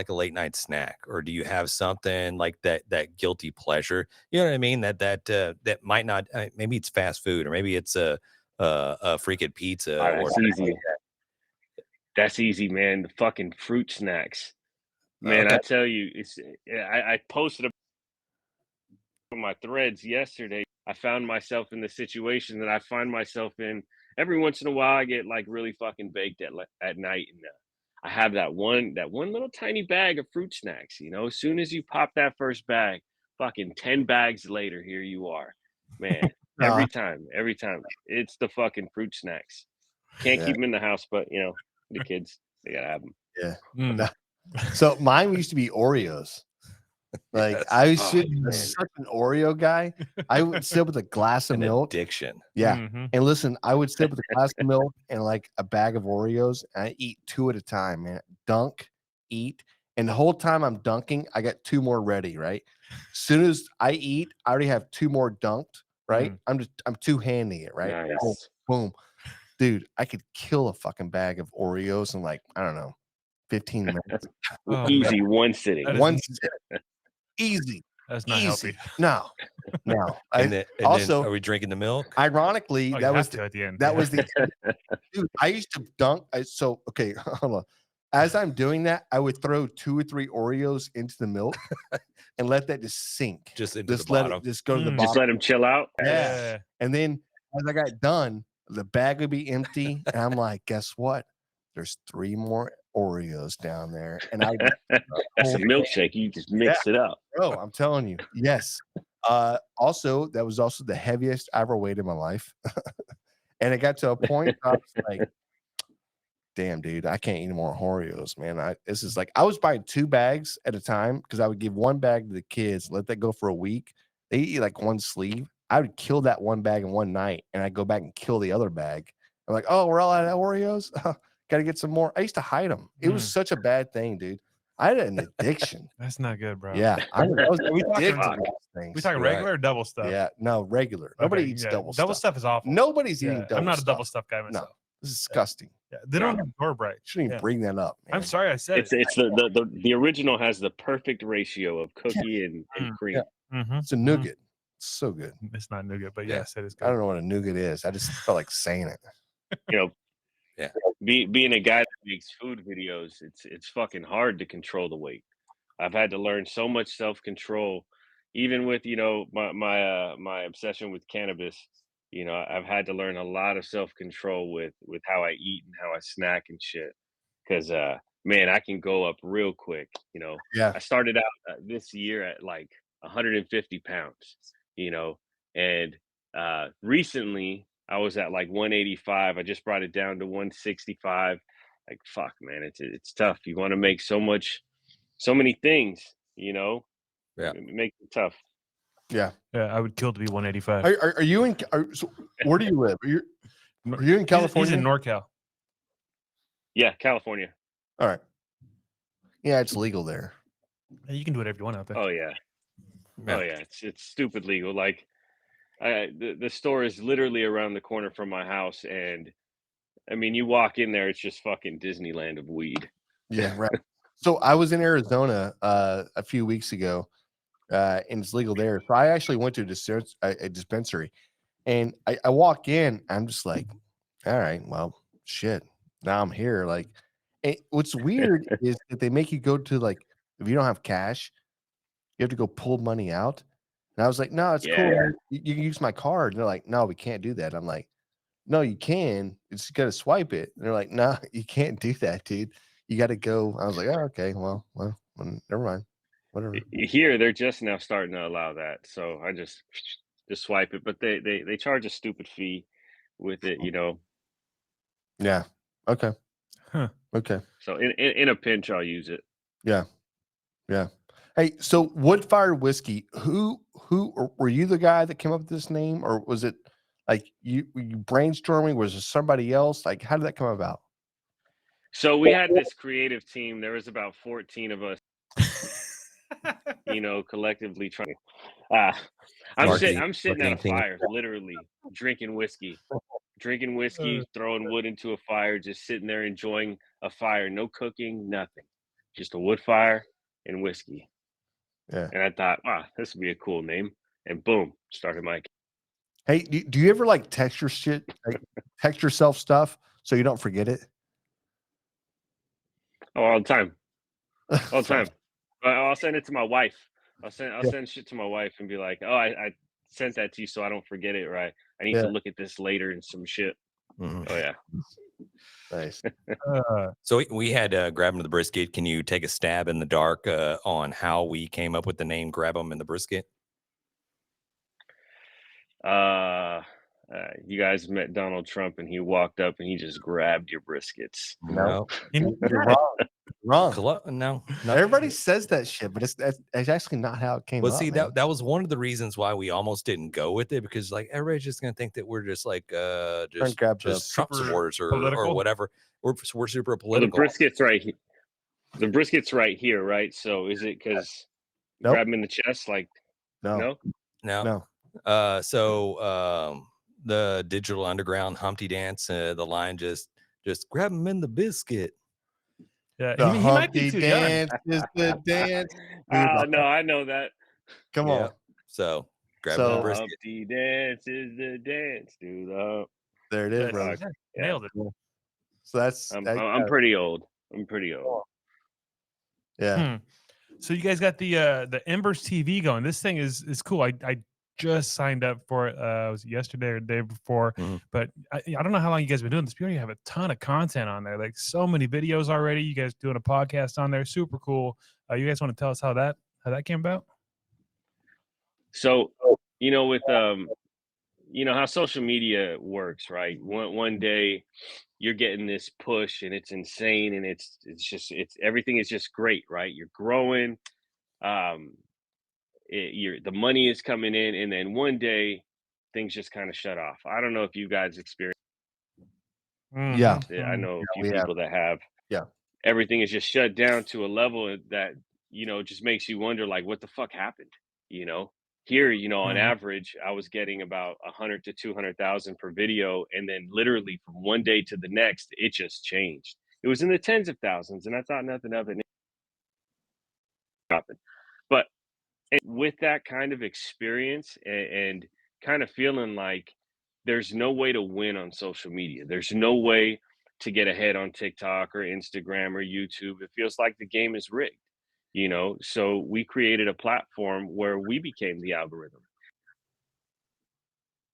late night snack, or do you have something like that guilty pleasure? You know what I mean? That might not, maybe it's fast food, or maybe it's a freaking pizza. Oh, or that's easy. That's easy, man. The fucking fruit snacks. Man, Okay. I tell you, I posted on my threads yesterday. I found myself in the situation that I find myself in every once in a while. I get like really fucking baked at night, and I have that one little tiny bag of fruit snacks. You know, as soon as you pop that first bag, fucking 10 bags later, here you are, man. Every time, it's the fucking fruit snacks. Can't keep them in the house, but you know, the kids, they gotta have them. Yeah. So mine used to be Oreos. Like I was such an Oreo guy. I would sit with a glass of milk. Addiction. Yeah. Mhm. And listen, I would sit with a glass of milk and like a bag of Oreos, and I eat 2 at a time, man. Dunk, eat. And the whole time I'm dunking, I got 2 more ready, right? As soon as I eat, I already have 2 more dunked, right? I'm two-handing it, right? Nice. Boom, boom. Dude, I could kill a fucking bag of Oreos in like, I don't know, 15 minutes. Oh, Easy, one sitting. That is One easy. sip. Easy. That's not Easy. healthy. No. And then Also, are we drinking the milk? ironically, Oh, you that was have to at the end. that was the dude. I used to dunk. Okay, hold on. As I'm doing that, I would throw 2 or 3 Oreos into the milk and let that just sink. Just into the let bottom. it just go to the Mm. bottom. Just let them chill out. Yeah. And then as I got done, the bag would be empty, and I'm like, guess what? There's 3 more Oreos down there, and I That's a milkshake. You just mix it up. bro, I'm telling you, yes. Also, that was also the heaviest I ever weighed in my life, and it got to a point where I was like, damn, dude, I can't eat any more Oreos, man. This is like I was buying 2 bags at a time because I would give 1 bag to the kids, let that go for a week. They eat like 1 sleeve. I would kill that 1 bag in one night, and I'd go back and kill the other bag. I'm like, oh, we're all out of Oreos. Got to get some more. I used to hide them. It was such a bad thing, dude. I had an addiction. That's not good, bro. Yeah, I was we addicted talking, to those things. we talking regular or double stuff? Yeah, no, regular. Nobody eats double stuff. Double stuff is awful. Nobody's eating double stuff. I'm not a double stuff guy myself. No, this is disgusting. Yeah, they don't have door bright. Shouldn't even bring that up. Man. I'm sorry I said it's the original has the perfect ratio of cookie and cream. It's a nougat. It's so good. It's not nougat, but yes, it is good. I don't know what a nougat is. I just felt like saying it. You know, being a guy that makes food videos, it's fucking hard to control the weight. I've had to learn so much self-control, even with, you know, my obsession with cannabis. You know, I've had to learn a lot of self-control with how I eat and how I snack and shit. Because man, I can go up real quick. You know, I started out this year at like 150 pounds. You know, and recently I was at like 185. I just brought it down to 165. Like, fuck, man, it's tough. You want to make so many things, you know. It makes it tough. Yeah, I would kill to be 185. Are you in? So where do you live? Are you in California? He's in NorCal. Yeah, California. All right. Yeah, it's legal there. You can do whatever you want out there. Oh yeah. Oh yeah, it's stupid legal. Like, the store is literally around the corner from my house, and I mean, you walk in there, it's just fucking Disneyland of weed. Yeah, right. So I was in Arizona a few weeks ago, and it's legal there. So I actually went to a dispensary, and I walk in. I'm just like, all right, well, shit. Now I'm here. Like, and what's weird is that they make you go to, like, if you don't have cash, you have to go pull money out. And I was like, no, it's cool. You can use my card. And they're like, no, we can't do that. I'm like, no, you can. It's got to swipe it. And they're like, no, you can't do that, dude. You got to go. I was like, oh, okay. Well, never mind. Whatever. Here, they're just now starting to allow that. So I just swipe it. But they charge a stupid fee with it, you know. Yeah. Okay. Huh. Okay. So in a pinch, I'll use it. Yeah. Yeah. Hey, so Woodfire whiskey, who were you the guy that came up with this name, or was it like you brainstorming? Was it somebody else? Like, how did that come about? So we had this creative team. There was about 14 of us, you know, collectively trying. I'm sitting at a fire, literally drinking whiskey, throwing wood into a fire, just sitting there enjoying a fire, no cooking, nothing, just a wood fire and whiskey. Yeah. And I thought, wow, this would be a cool name. And boom, started my. Hey, do you ever like text your shit, like text yourself stuff so you don't forget it? Oh, all the time. All the time. I'll send it to my wife. I'll send shit to my wife and be like, oh, I sent that to you so I don't forget it, right? I need to look at this later and some shit. Oh yeah. Nice. So we had Grab 'em in the Brisket. Can you take a stab in the dark on how we came up with the name Grab 'em in the Brisket? You guys met Donald Trump and he walked up and he just grabbed your briskets. No. You're wrong. No. Everybody says that shit, but it's actually not how it came Well, up. see, man. that was one of the reasons why we almost didn't go with it, because like everybody's just gonna think that we're just like just Trump supporters or whatever. We're super political. Well, the brisket's right here, right? So is it because grab him in the chest? Like no. So the Digital Underground Humpty Dance, the line just grab him in the biscuit. Yeah, the he might be too dance young. is the dance. No, I know that. Come on. So grab him in the brisket. Humpty dance is the dance, dude. There it is, bro. Nailed it. So that's I'm pretty old. I'm pretty old. Yeah. So you guys got the Embers TV going. This thing is cool. I just signed up for it. Was it yesterday or the day before? But I don't know how long you guys have been doing this. But you have a ton of content on there, like so many videos already. You guys doing a podcast on there, super cool. You guys want to tell us how that came about? So, you know, with you know how social media works, right? One day you're getting this push and it's insane, and it's everything is just great, right? You're growing, the money is coming in, and then one day things just kind of shut off. I don't know if you guys experience Yeah. it. I know a few we have. people that have. Yeah. Everything is just shut down to a level that, you know, just makes you wonder, like, what the fuck happened? You know, here, you know, on average, I was getting about 100 to 200,000 per video, and then literally from one day to the next, it just changed. It was in the tens of thousands, and I thought nothing of it. But with that kind of experience and kind of feeling like there's no way to win on social media, there's no way to get ahead on TikTok or Instagram or YouTube. It feels like the game is rigged, you know? So we created a platform where we became the algorithm.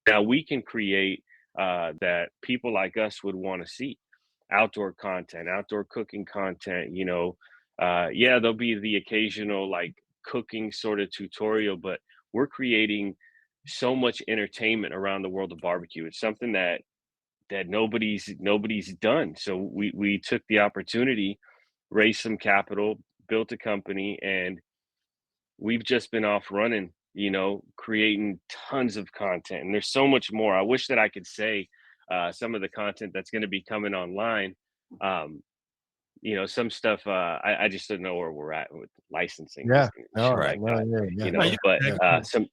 Now we can create that people like us would want to see: outdoor content, outdoor cooking content, you know. Yeah, there'll be the occasional like cooking sort of tutorial, but we're creating so much entertainment around the world of barbecue. It's something that nobody's done. So we took the opportunity, raised some capital, built a company, and we've just been off running, you know, creating tons of content. And there's so much more. I wish that I could say some of the content that's going to be coming online. You know, some stuff I just don't know where we're at with licensing. Yeah. and No, shit right. like that, yeah. you know, but some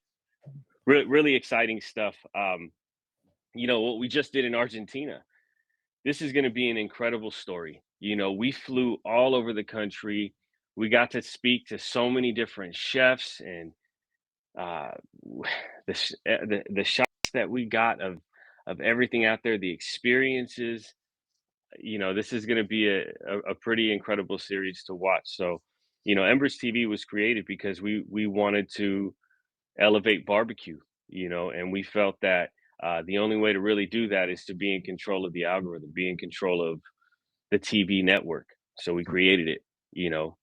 really exciting stuff. You know, what we just did in Argentina, this is going to be an incredible story. You know, we flew all over the country. We got to speak to so many different chefs, and the shots that we got of everything out there, the experiences. You know, this is going to be a pretty incredible series to watch. So, you know, Embers TV was created because we wanted to elevate barbecue, you know, and we felt that the only way to really do that is to be in control of the algorithm, be in control of the TV network. So we created it, you know.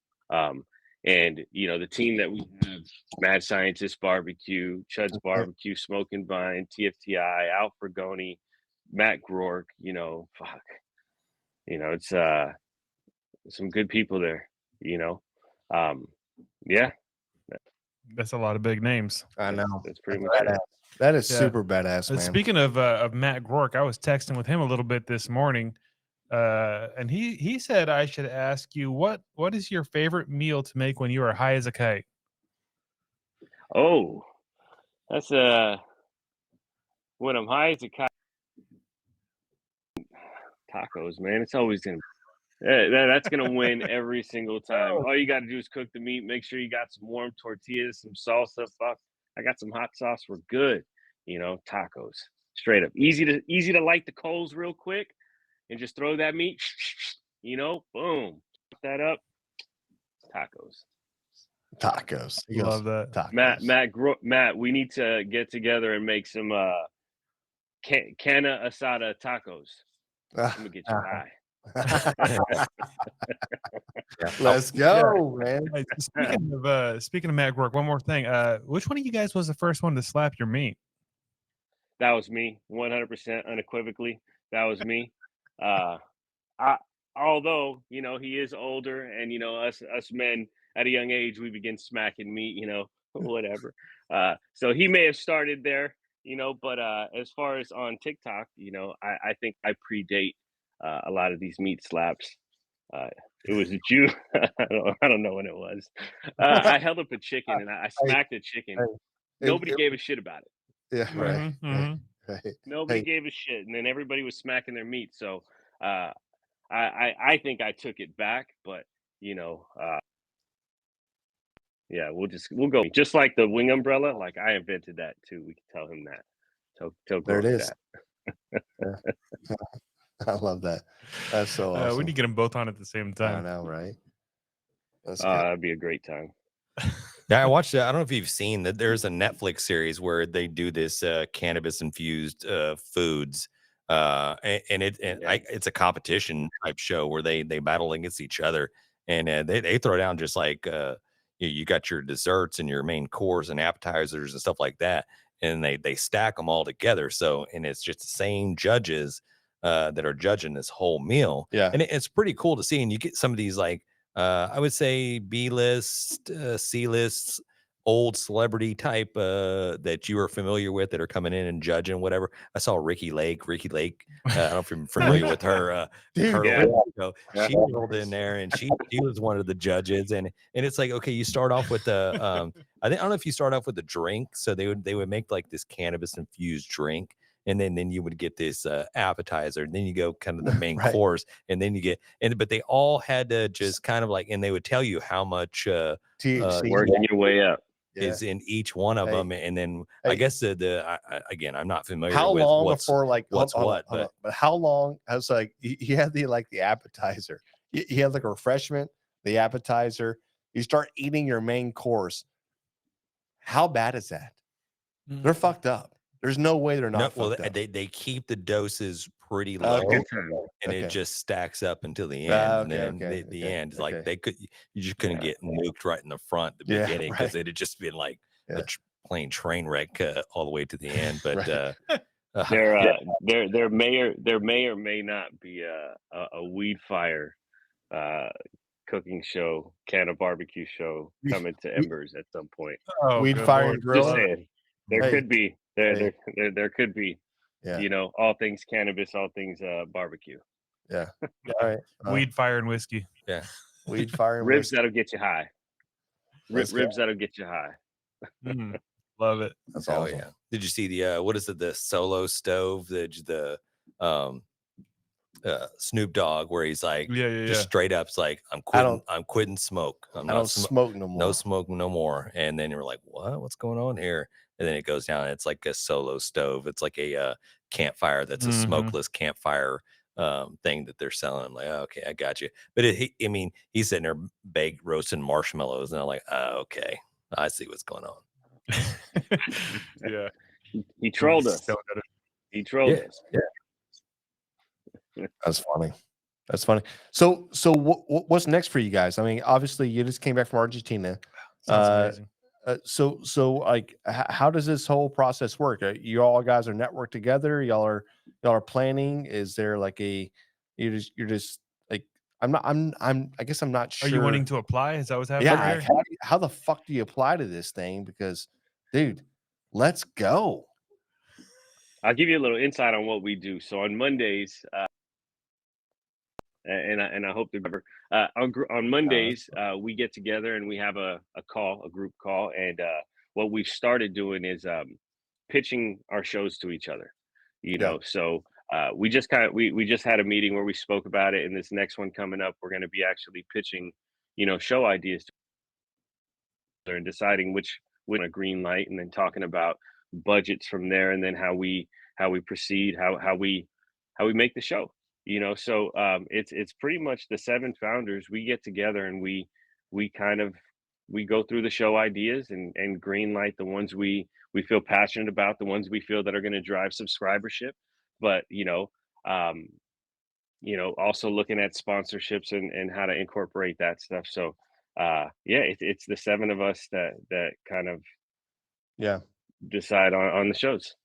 And you know, the team that we have: Mad Scientist Barbecue, Chud's Barbecue, Smoke and Vine, TFTI, Al Fragoni, Matt Groark, you know, fuck. You know, it's some good people there, you know. Yeah, That's a lot of big names. I know. that's pretty much Badass. it. That is Yeah. super badass, man. Speaking of Matt Groark, I was texting with him a little bit this morning, and he said I should ask you what is your favorite meal to make when you are high as a kite? Oh, that's when I'm high as a kite. Tacos, man. It's always gonna that's gonna win every single time. All you gotta do is cook the meat, make sure you got some warm tortillas, some salsa. Fuck, I got some hot sauce. We're good. You know, tacos. Straight up. Easy to light the coals real quick and just throw that meat, you know, boom. Put that up. Tacos. Tacos. He goes, Love that. Tacos. Matt, we need to get together and make some canna asada tacos. I'm gonna get you high. Let's go, man. Hey, speaking of Matt Groark, one more thing. Which one of you guys was the first one to slap your meat? That was me, 100% unequivocally. That was me. Although, you know, he is older, and you know, us men at a young age, we begin smacking meat, you know, whatever. So he may have started there, you know, but as far as on TikTok, you know, I think I predate a lot of these meat slaps. It was a Jew. I don't know when it was. I held up a chicken and I smacked a chicken. Nobody gave a shit about it. Yeah, right. Right. Nobody gave a shit, and then everybody was smacking their meat. So I think I took it back, but you know, yeah, we'll go just like the wing umbrella. Like I invented that too. We can tell him that. Tell There it Groark is. that. I love that. That's so awesome. We need to get them both on at the same I time. know, right? That'd be a greght time. Yeah, I watched it. I don't know if you've seen that. There's a Netflix series where they do this cannabis infused foods, it's a competition type show where they battle against each other, and they throw down just like you got your desserts and your main course and appetizers and stuff like that. and they stack them all together. So, and it's just the same judges that are judging this whole meal. Yeah. And it's pretty cool to see. And you get some of these, like, I would say B-list, C-lists, old celebrity type that you are familiar with that are coming in and judging whatever. I saw Ricky Lake. I don't know if you're familiar with her. Dude, yeah. So she rolled in there and she was one of the judges. And it's like, okay, you start off with the I don't know if you start off with a drink. So they would make like this cannabis infused drink. And then you would get this appetizer, and then you go kind of the main Right. course, and then you get but they all had to just kind of like, and they would tell you how much THC. Working your way up. is in each one of Hey. them, and then Hey. I guess again, I'm not familiar How with long what's before like what's hold on, what, hold on. but But how long? I was like, you had the appetizer, you had like a refreshment, the appetizer, you start eating your main course. How bad is that? They're fucked up. There's no way they're not well, fucked up. they keep the doses pretty low, Okay. and Okay. it just stacks up until the end. And Okay, then okay, the okay, end is okay. like you just couldn't get nuked right in the front at the Yeah, beginning, because right. it'd just been like Yeah. a plain train wreck all the way to the end. But Right. There may or may not be a Woodfire cooking show, can of barbecue show coming to Embers at some point. Oh, Weed good fire Lord. and Just grill. saying, there Hey. could be there could be, Yeah. you know, all things cannabis, all things barbecue. Yeah. All right. Weed, fire, and whiskey. yeah, Weed, fire, and Ribs whiskey. that'll get you high. Let's go. Ribs that'll get you high. Mm, love it. That's oh awesome. yeah. Did you see the what is it, the solo stove, the Snoop Dogg, where he's like, Yeah. just straight up, it's like, I'm quitting smoke. I don't smoke no more. No smoke no more. And then you're like, what's going on here? And then it goes down, it's like a solo stove. It's like a campfire that's a smokeless campfire thing that they're selling. I'm like, oh, okay, I got you. But he's sitting there baked roasting marshmallows, and I'm like, oh, okay, I see what's going on. Yeah. He trolled us. Still got it. He trolled us. That's funny. That's funny. So what's next for you guys? I mean, obviously you just came back from Argentina. Sounds amazing. So like, how does this whole process work? You all guys are networked together. Y'all are planning. Is there like you're just like, I guess I'm not sure. Are you wanting to apply? Is that what's happening? Yeah. here? How the fuck do you apply to this thing? Because, dude, let's go. I'll give you a little insight on what we do. So on Mondays, and I hope to remember, on Mondays, we get together and we have a group call. And what we've started doing is pitching our shows to each other, you know. So we just we just had a meeting where we spoke about it. And this next one coming up, we're going to be actually pitching, you know, show ideas to each other and deciding which a green light, and then talking about budgets from there, and then how we proceed, how we make the show, you know. So it's pretty much the 7 founders. We get together and we go through the show ideas and green light the ones we feel passionate about, the ones we feel that are going to drive subscribership. But also looking at sponsorships and how to incorporate that stuff. So it's the 7 of us that kind of decide on the shows.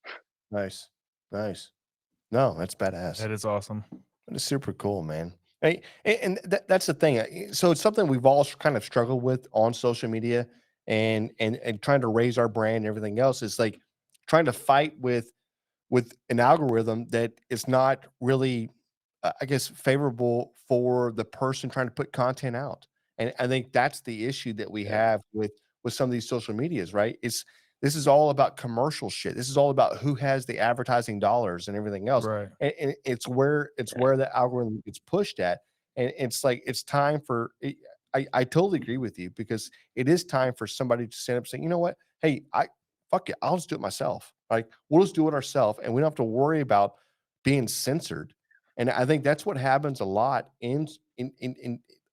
Nice. No, that's badass. That is awesome. That is super cool, man. Hey, and that's the thing. So it's something we've all kind of struggled with on social media, and trying to raise our brand and everything else. Is like trying to fight with an algorithm that is not really, I guess, favorable for the person trying to put content out. And I think that's the issue that we have with some of these social medias, right? This is all about commercial shit. This is all about who has the advertising dollars and everything else. Right. And it's where the algorithm gets pushed at. And it's like, it's time for, I totally agree with you, because it is time for somebody to stand up and say, you know what? Hey, fuck it. I'll just do it myself. Like, we'll just do it ourselves, and we don't have to worry about being censored. And I think that's what happens a lot in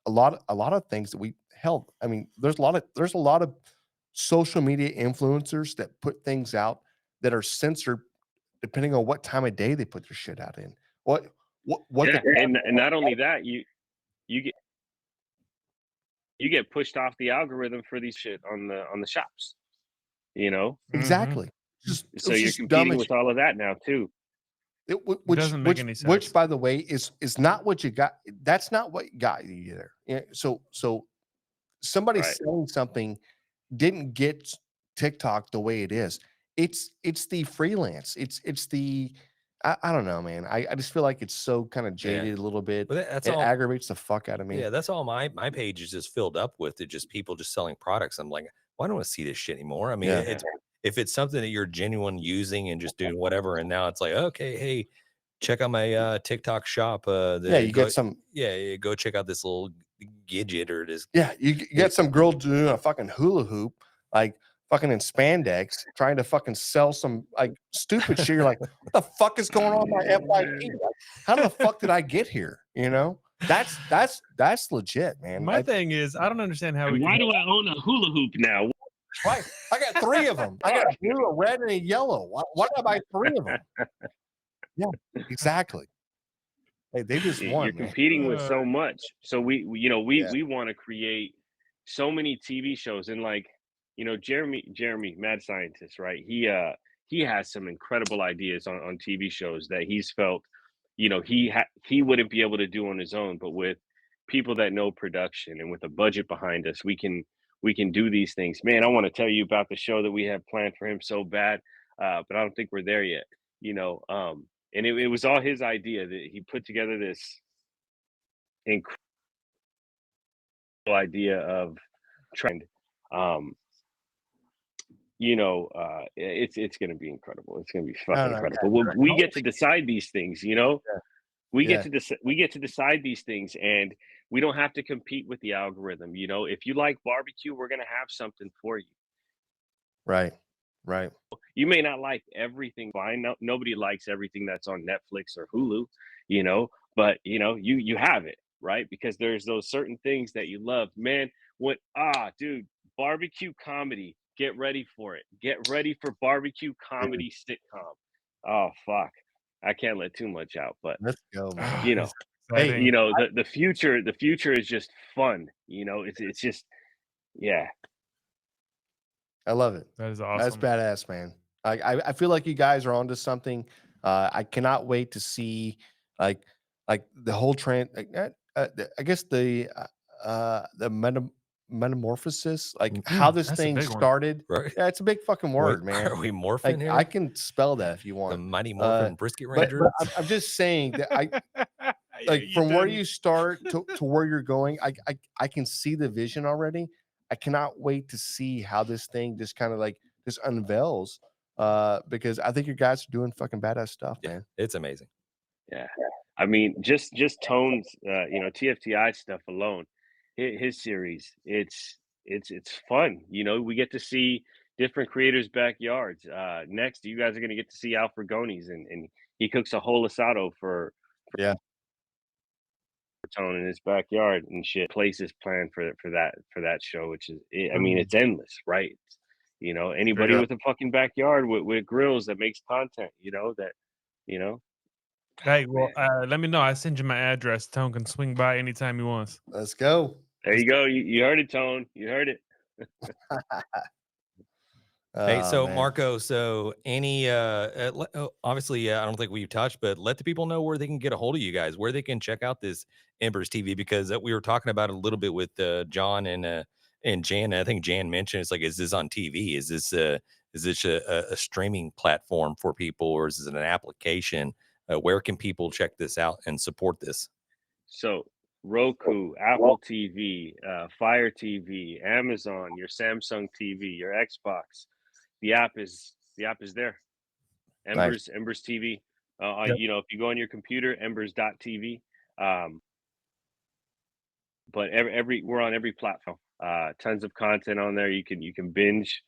a lot of things that we held. I mean, there's a lot of social media influencers that put things out that are censored depending on what time of day they put their shit out in. And not only that, you get pushed off the algorithm for these shit on the shops, you know. Exactly. So you're competing with all of that now too. Which doesn't make any Which, sense. by the way, is not what you got. That's not what got you there. Yeah, so somebody Right. selling something didn't get TikTok the way it is. It's the freelance. It's the I don't know, man. I just feel like it's so kind of jaded a little bit. But that's It all. aggravates the fuck out of me. Yeah, that's all my page is just filled up with. It just people just selling products. I'm like, well, I don't want to see this shit anymore. I mean, Yeah. it's if it's something that you're genuine using and just doing whatever, and now it's like, okay, hey, check out my TikTok shop. Yeah, you get some. Yeah, go check out this little gadget or this. Yeah, you get some girl doing a fucking hula hoop, like fucking in spandex, trying to fucking sell some like stupid shit. You're like, what the fuck is going on with my FYP? Like, how the fuck did I get here? You know, that's legit, man. My thing is, I don't understand how we. Why do I own a hula hoop now? Right. I got 3 of them. I got a blue, a red, and a yellow. Why did I buy 3 of them? Yeah, exactly. Hey, they just won. You're competing with so much. So we want to create so many TV shows, and like, Jeremy, mad scientist, right? He has some incredible ideas on TV shows that he's felt, he wouldn't be able to do on his own, but with people that know production and with a budget behind us, we can do these things. Man, I want to tell you about the show that we have planned for him so bad, but I don't think we're there yet. And it was all his idea that he put together this incredible idea of trend. It's going to be incredible. It's going to be fucking incredible. We get to decide these things, we get to decide these things, and we don't have to compete with the algorithm. If you like barbecue, we're going to have something for you. Right. You may not like everything. Fine. No, nobody likes everything that's on Netflix or Hulu, but you have it, right? Because there's those certain things that you love, man. Dude, barbecue comedy. Get ready for it. Get ready for barbecue comedy sitcom. Oh fuck, I can't let too much out, but Let's go, man. Hey, the future is just fun. It's just, yeah. I love it. that is awesome. That's badass, man. I feel like you guys are onto something. I cannot wait to see like the whole trend. I guess the metamorphosis, like how this that's a thing big one. started. Right. Yeah, it's a big fucking word, man. Are we morphing Like here? I can spell that if you the want. mighty morphin brisket But ranger. I'm just saying that Yeah, like you from where didn't. you start to where you're going, I can see the vision already. I cannot wait to see how this thing just kind of like just unveils. Because I think you guys are doing fucking badass stuff, man. It's amazing. Yeah. I mean, just Tone's, TFTI stuff alone, his series, it's fun. We get to see different creators' backyards. Next, you guys are going to get to see Al Fragoni's, and he cooks a whole asado for Yeah. Tone in his backyard and shit. Places planned for that show, which is, I mean, it's endless, right? Anybody up. with a fucking backyard with grills that makes content, Hey, well, let me know. I send you my address. Tone can swing by anytime he wants. Let's go. There you go. You heard it, Tone. You heard it. Hey, so man. Marco, so any obviously I don't think we've touched, but let the people know where they can get a hold of you guys, where they can check out this Embers TV, because we were talking about it a little bit with John and Jan. I think Jan mentioned it's like, is this on TV? Is this a streaming platform for people, or is it an application? Where can people check this out and support this? So Roku, Apple TV, Fire TV, Amazon, your Samsung TV, your Xbox. The app is there. Embers TV. If you go on your computer, embers.tv. But we're on every platform. Tons of content on there. You can binge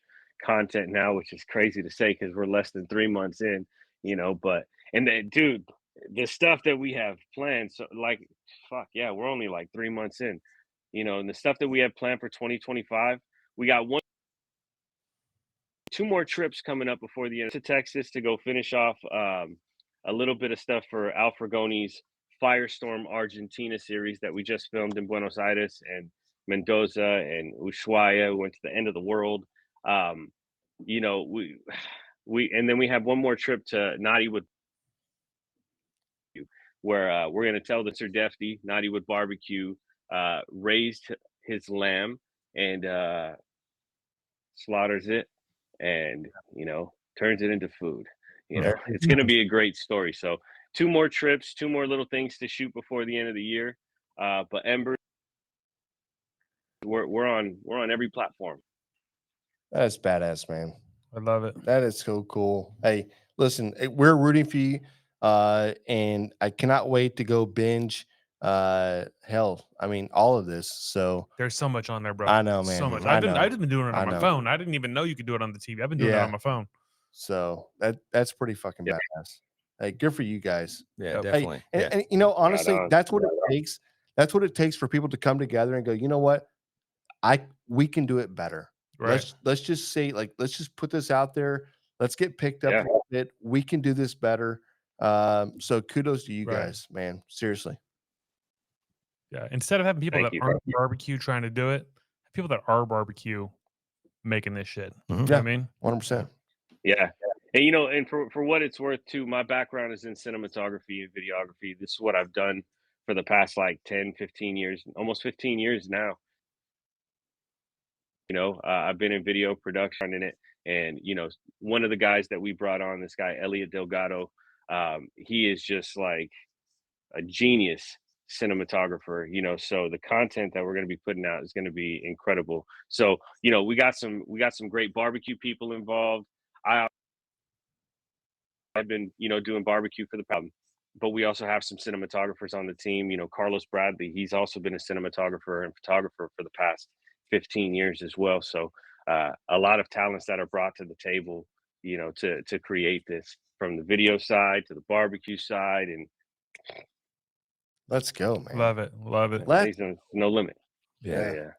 content now, which is crazy to say because we're less than 3 months in, but dude, the stuff that we have planned, so like, fuck yeah, we're only like 3 months in, and the stuff that we have planned for 2025, we got 2 more trips coming up before the end to Texas to go finish off a little bit of stuff for Al Fragoni's Firestorm Argentina series that we just filmed in Buenos Aires and Mendoza and Ushuaia. We went to the end of the world. then we have one more trip to Knottywood, where we're gonna tell the Sir Defty Knottywood Barbecue raised his lamb and slaughters it, and turns it into food. It's gonna be a great story. So 2 more trips, 2 more little things to shoot before the end of the year. But Embers, we're on every platform. That's badass, man. I love it. That is so cool. Hey, listen, we're rooting for you, and I cannot wait to go binge. Hell, I mean, all of this. So There's so much on there, bro. I know, man. So much. I I've know. been doing it I on my know. phone. I didn't even know you could do it on the TV. I've been doing it Yeah. on my phone. So that's pretty fucking badass. Hey, good for you guys. Yeah, Yep. definitely. Hey, Yeah. and honestly, on. that's what it takes. That's what it takes for people to come together and go, you know what? We can do it better. Right. Let's just say, like, let's just put this out there. Let's get picked up Yeah. a little bit. We can do this better. So kudos to you Right. guys, man. Seriously. Yeah. Instead of having people Thank that you. aren't barbecue trying to do it, have people that are barbecue making this shit. You know what Yeah. I mean? 100%. Yeah. And and for what it's worth too, my background is in cinematography and videography. This is what I've done for the past like 10, 15 years, almost 15 years now. I've been in video production in it. And, one of the guys that we brought on, this guy, Elliot Delgado, he is just like a genius cinematographer, so the content that we're going to be putting out is going to be incredible. So, we got some great barbecue people involved. I've been, doing barbecue for the problem, but we also have some cinematographers on the team. Carlos Bradley, he's also been a cinematographer and photographer for the past 15 years as well. So a lot of talents that are brought to the table, to create this, from the video side to the barbecue side, and Let's go, man. Love it. Love it. Let- there's no limit. Yeah.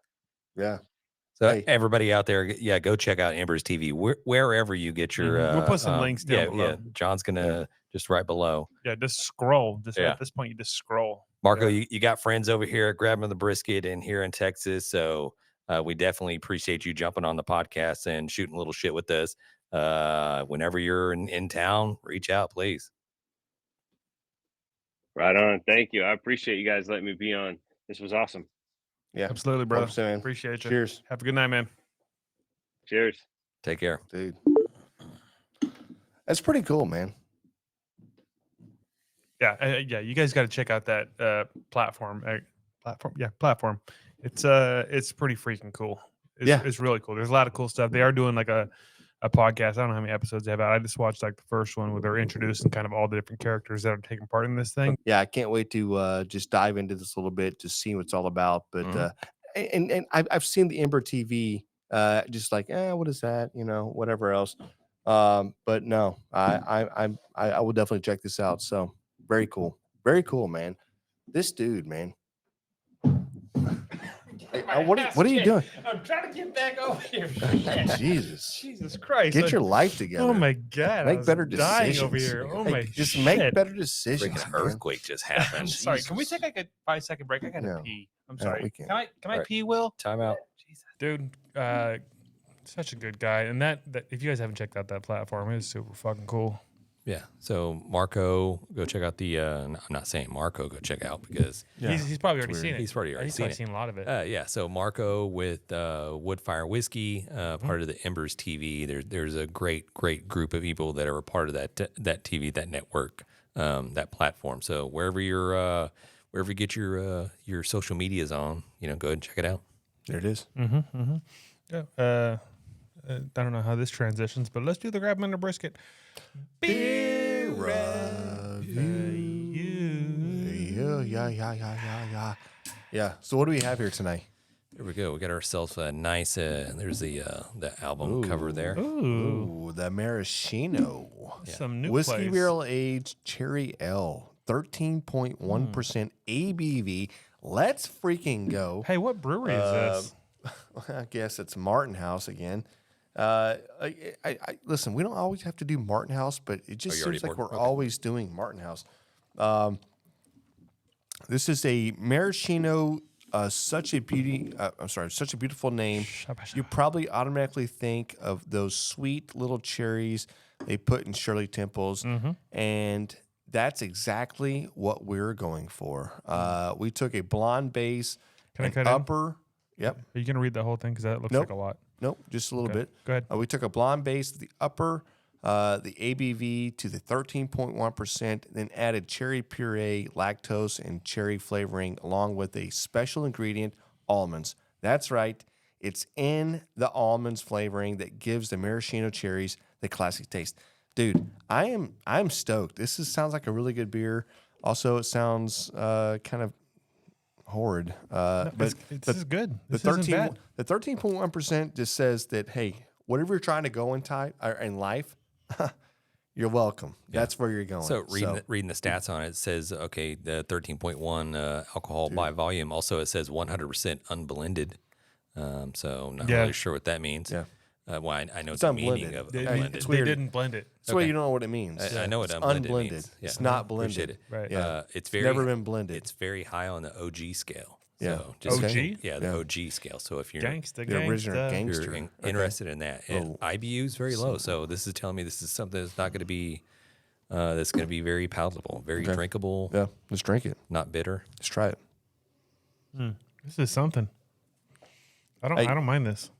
Yeah. So Hey. everybody out there, yeah, go check out Embers TV wherever you get your. We'll put some links down yeah, below. Yeah, John's gonna just right below. Yeah, just scroll. Yeah. At this point, you just scroll. Marco, you got friends over here at Grabbing the Brisket and here in Texas, so we definitely appreciate you jumping on the podcast and shooting a little shit with us. Whenever you're in town, reach out, please. Right on. Thank you. I appreciate you guys letting me be on. This was awesome. Yeah. Absolutely, bro. 100%, man. Appreciate you. Cheers, Have a good night, man. Cheers. Take care. dude. That's pretty cool, man. Yeah, you guys got to check out that platform. Platform. It's pretty freaking cool. It's really cool. There's a lot of cool stuff. They are doing like a podcast. I don't know how many episodes they have out. I just watched like the first one where they're introducing kind of all the different characters that are taking part in this thing. Yeah, I can't wait to just dive into this a little bit to see what it's all about. But and I've seen the Ember TV, just like, what is that? Whatever else. But no, I will definitely check this out. So very cool, man. This dude, man. Hey, what are you doing? I'm trying to get back over here. Jesus Christ! Get your life together. Oh my God! Make better decisions over here. Oh Hey, my! just shit. make better decisions. Freaking man. earthquake just I'm happened. sorry. Can we take like a 5-second break? I gotta No. pee. I'm No, sorry. we can't. Can I Alright. pee, Will? Time out. Jesus, dude. Such a good guy. And that if you guys haven't checked out that platform, it's super fucking cool. Yeah. So Marco, go check out the. I'm not saying Marco, go check out because He's probably already seen it. he's probably already He's seen probably it. seen a lot of it. Yeah, so Marco with Woodfire Whiskey, part of the Embers TV. There's a great group of people that are a part of that TV, that network, that platform. So wherever you get your social medias on, go ahead and check it out. There it is. Yeah. I don't know how this transitions, but let's do the Grab 'em in the Brisket. Beer review. Yeah. So what do we have here tonight? There we go. We got ourselves a nice. There's the album cover there. Ooh, Ooh, the maraschino. some new Whiskey place. barrel aged cherry ale, 13.1% ABV. Let's freaking go. Hey, what brewery is this? I guess it's Martin House again. I listen. We don't always have to do Martin House, but it just you already seems like poured? we're Okay. always doing Martin House. This is a maraschino. Such a beautiful name. You probably automatically think of those sweet little cherries they put in Shirley Temples, and that's exactly what we're going for. We took a blonde base, Can I an cut in? upper. Yep. Are you gonna read the whole thing? Because that looks Nope. like a lot. Nope, just a little bit. Go ahead. We took a blonde base, the upper, the ABV to the 13.1%, then added cherry puree, lactose, and cherry flavoring, along with a special ingredient, almonds. That's right. It's in the almonds flavoring that gives the maraschino cherries the classic taste. Dude, I'm stoked. This sounds like a really good beer. Also, it sounds kind of horrid. But This is good. the This isn't bad. 13.1% just says that, hey, whatever you're trying to go in life, you're welcome. That's where you're going. So reading the stats on it, it says, okay, the 13.1 alcohol by volume. Also, it says 100% unblended. So not really sure what that means. Yeah. Well, I know It's the meaning unblended. of They, blended. It's they weird. didn't blend it. That's why you don't know what it means. I know what It's unblended unblended. means. Yeah. It's not Appreciate blended. it. Right. Yeah. It's very never been blended. It's very high on the OG scale. Yeah. So just OG? Yeah, the OG scale. So if you're Gangsta, the original gangsta. if gangster. you're interested in that, and Oh. IBU is very low. So this is telling me this is something that's not going to be that's going to be very palatable, very drinkable, Yeah, let's drink it. not bitter. Let's try it. This is something. I don't mind this.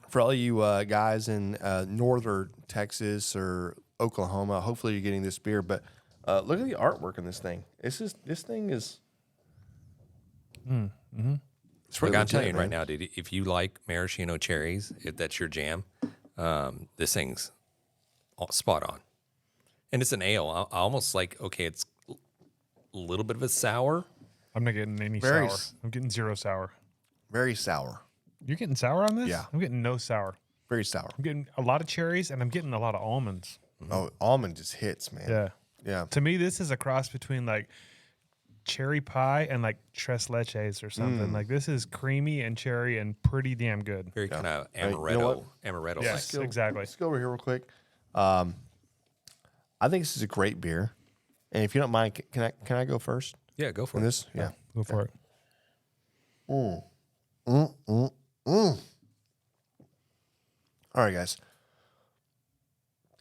For all you guys in northern Texas or Oklahoma, hopefully you're getting this beer. But look at the artwork on this thing. This thing is. It's Look, really I'm telling legit, you right man. now, dude, if you like maraschino cherries, if that's your jam, this thing's spot on. And it's an ale. I almost like, okay, it's a little bit of a sour. I'm not getting any Very sour. I'm getting zero sour. Very sour. You're getting sour on this? Yeah. I'm getting no sour. Very sour. I'm getting a lot of cherries and I'm getting a lot of almonds. Oh, almond just hits, man. Yeah. Yeah. To me, this is a cross between like cherry pie and like tres leches or something. Like this is creamy and cherry and pretty damn good. Very kind of Hey, you know amaretto, what? amaretto. Yes, like. exactly. Let's go over here real quick. I think this is a great beer. And if you don't mind, can I go first Yeah, go for on it. this? Yeah. Go for it. All right, guys.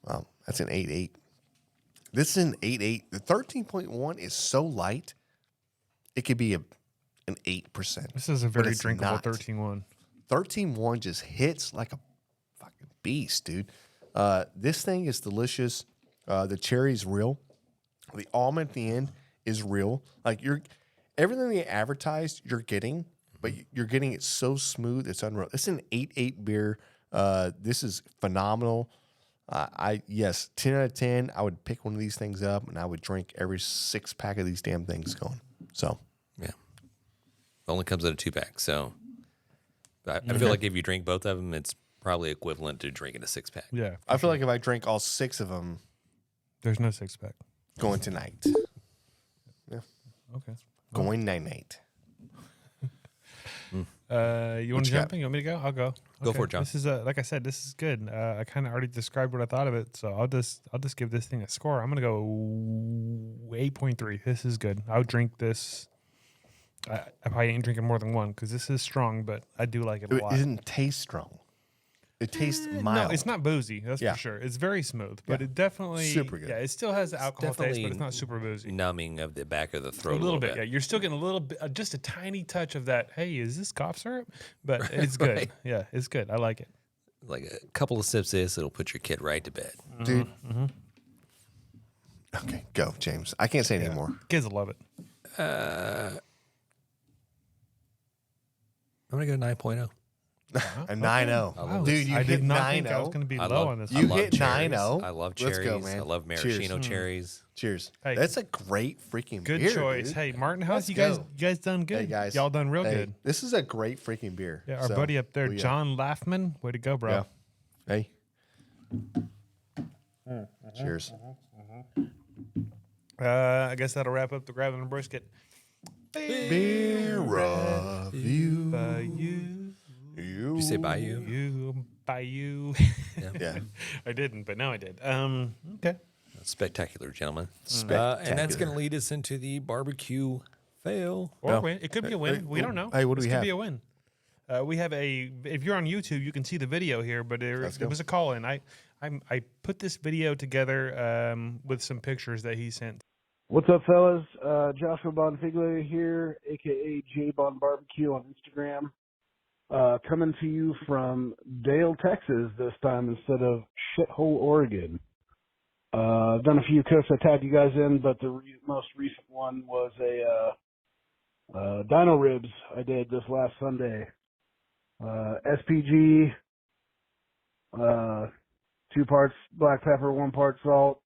Wow, that's an 8.8. This is an 8.8. The 13.1 is so light, it could be an 8%. This is a But very it's drinkable not. 13-1. 13.1 just hits like a fucking beast, dude. This thing is delicious. The cherry's real. The almond at the end is real. Like everything they advertised, you're getting, but you're getting it so smooth, it's unreal. It's an 8.8 beer. This is phenomenal. 10 out of 10. I would pick one of these things up and I would drink every 6-pack of these damn things going. So Yeah. It only comes in a 2-pack. So I feel like if you drink both of them, it's probably equivalent to drinking a 6-pack. Yeah. I feel like if I drank all 6 of them There's no 6-pack. going tonight, Okay. going night. You want to you jump got? in? You want me to go? I'll go. Go for it, John. This is like I said, this is good. I kind of already described what I thought of it, so I'll just give this thing a score. I'm gonna go 8.3. This is good. I'll drink this. I probably ain't drinking more than one because this is strong, but I do like it a It lot. doesn't taste strong. It tastes mild. No, it's not boozy. That's Yeah. for sure. It's very smooth, but Yeah. it definitely Super good. Yeah, it still has the alcohol taste, but definitely it's not super boozy. Numbing of the back of the A throat little bit, yeah. You're still getting a little bit, just a tiny touch of that. Hey, is this cough syrup? But it's good. Right. Yeah, it's good. I like it. Like a couple of sips of this, it'll put your kid right to bed. Dude. Okay, go, James. I can't say anymore. Kids will love it. I'm going to go 9.0. A 9.0. Wow, Dude, you I hit did not think I was 9.0. going to be I low love- on this. I You love hit cherries. 9.0. I love Let's cherries. go, man. I love Cheers. maraschino cherries. Cheers. Hey. That's a great freaking Good beer. choice. Dude. Hey, Martin House, Let's you guys go. done good. Hey, guys. Y'all done real Hey, good. This is a great freaking beer. Yeah, our So, buddy up there, oh, yeah. John Laffman. Way to go, bro. Yeah. Hey. Cheers. I guess that'll wrap up the Grabbing the Brisket. Beer review. By you. You. Did you say Bayou? You. By you. Yeah. I didn't, but now I did. Okay. Spectacular, gentlemen. Spectacular. And that's going to lead us into the barbecue fail. Or No. win. It could be a win. Hey, we don't know. hey, what do this we could have? be a win. We have if you're on YouTube, you can see the video here, but there was a call in. I put this video together with some pictures that he sent. What's up, fellas? Joshua Bonfiglio here, a.k.a. J-Bon Barbecue on Instagram. Coming to you from Dale, Texas this time instead of Shithole, Oregon. I've done a few cooks I tagged you guys in, but the most recent one was a dino ribs I did this last Sunday. SPG, 2 parts black pepper, 1 part salt,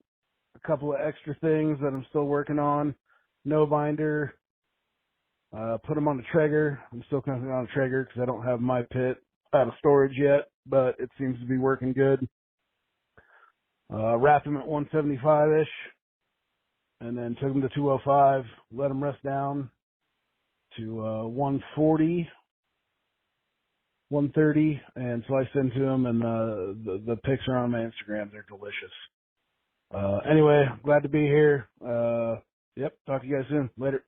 a couple of extra things that I'm still working on. No binder. Put them on the Traeger. I'm still cooking on a Traeger because I don't have my pit out of storage yet, but it seems to be working good. Wrapped them at 175-ish, and then took them to 205, let them rest down to 140, 130, and sliced into them, and the pics are on my Instagram. They're delicious. Anyway, glad to be here. Yep, talk to you guys soon. Later.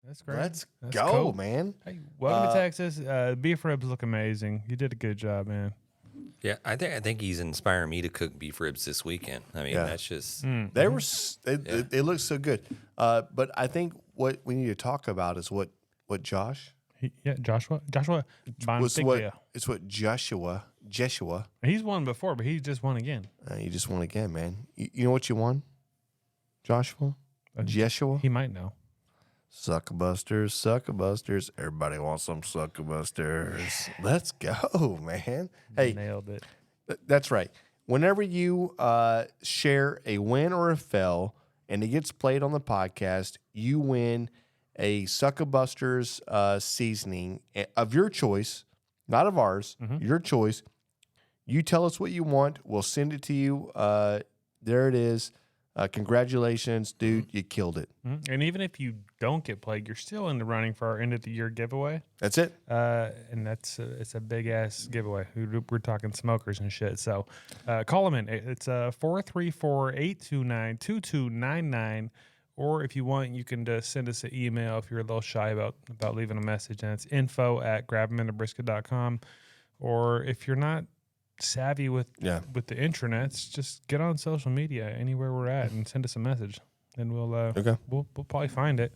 That's great. Let's That's go, cool. man. Hey, welcome to Texas. Beef ribs look amazing. You did a good job, man. Yeah, I think he's inspiring me to cook beef ribs this weekend. I mean, that's just They look so good. But I think what we need to talk about is what Joshua. Bonfiglio. It's what Joshua. He's won before, but he just won again. You just won again, man. You know what you won, Joshua? Joshua. He might know. Sucklebusters. Everybody wants some Sucklebusters. Let's go, man. Hey, Nailed it. That's right. Whenever you share a win or a fail and it gets played on the podcast, you win a Sucklebusters seasoning of your choice, not of ours, your choice. You tell us what you want. We'll send it to you. There it is. Congratulations, dude. You killed it. And even if you don't get played, you're still in the running for our end of the year giveaway. That's it. And it's a big ass giveaway. We're talking smokers and shit. So call them in. It's 434-829-2299. Or if you want, you can just send us an email if you're a little shy about leaving a message. And it's info@grabthebrisket.com. Or if you're not savvy with the intranets, just get on social media anywhere we're at and send us a message, and we'll probably find it,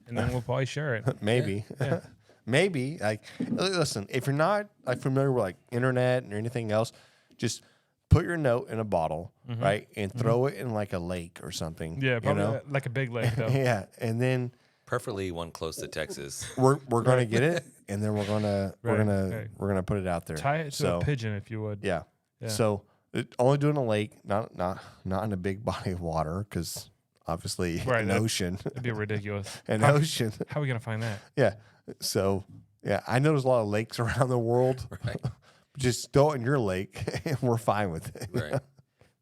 and then we'll probably share it. Maybe. Yeah. Maybe. Like, listen, if you're not like familiar with like internet or anything else, just put your note in a bottle, right, and throw it in like a lake or something. Yeah, probably you know? like a big lake though. Yeah, and then preferably one close to Texas. we're gonna get it, and then we're gonna put it out there. Tie it to a pigeon if you would. Yeah. So only do it in a lake, not in a big body of water, because obviously an ocean. It'd be ridiculous. Ocean. How are we gonna find that? Yeah. So I know there's a lot of lakes around the world. Right. Just throw it in your lake, and we're fine with it. Right.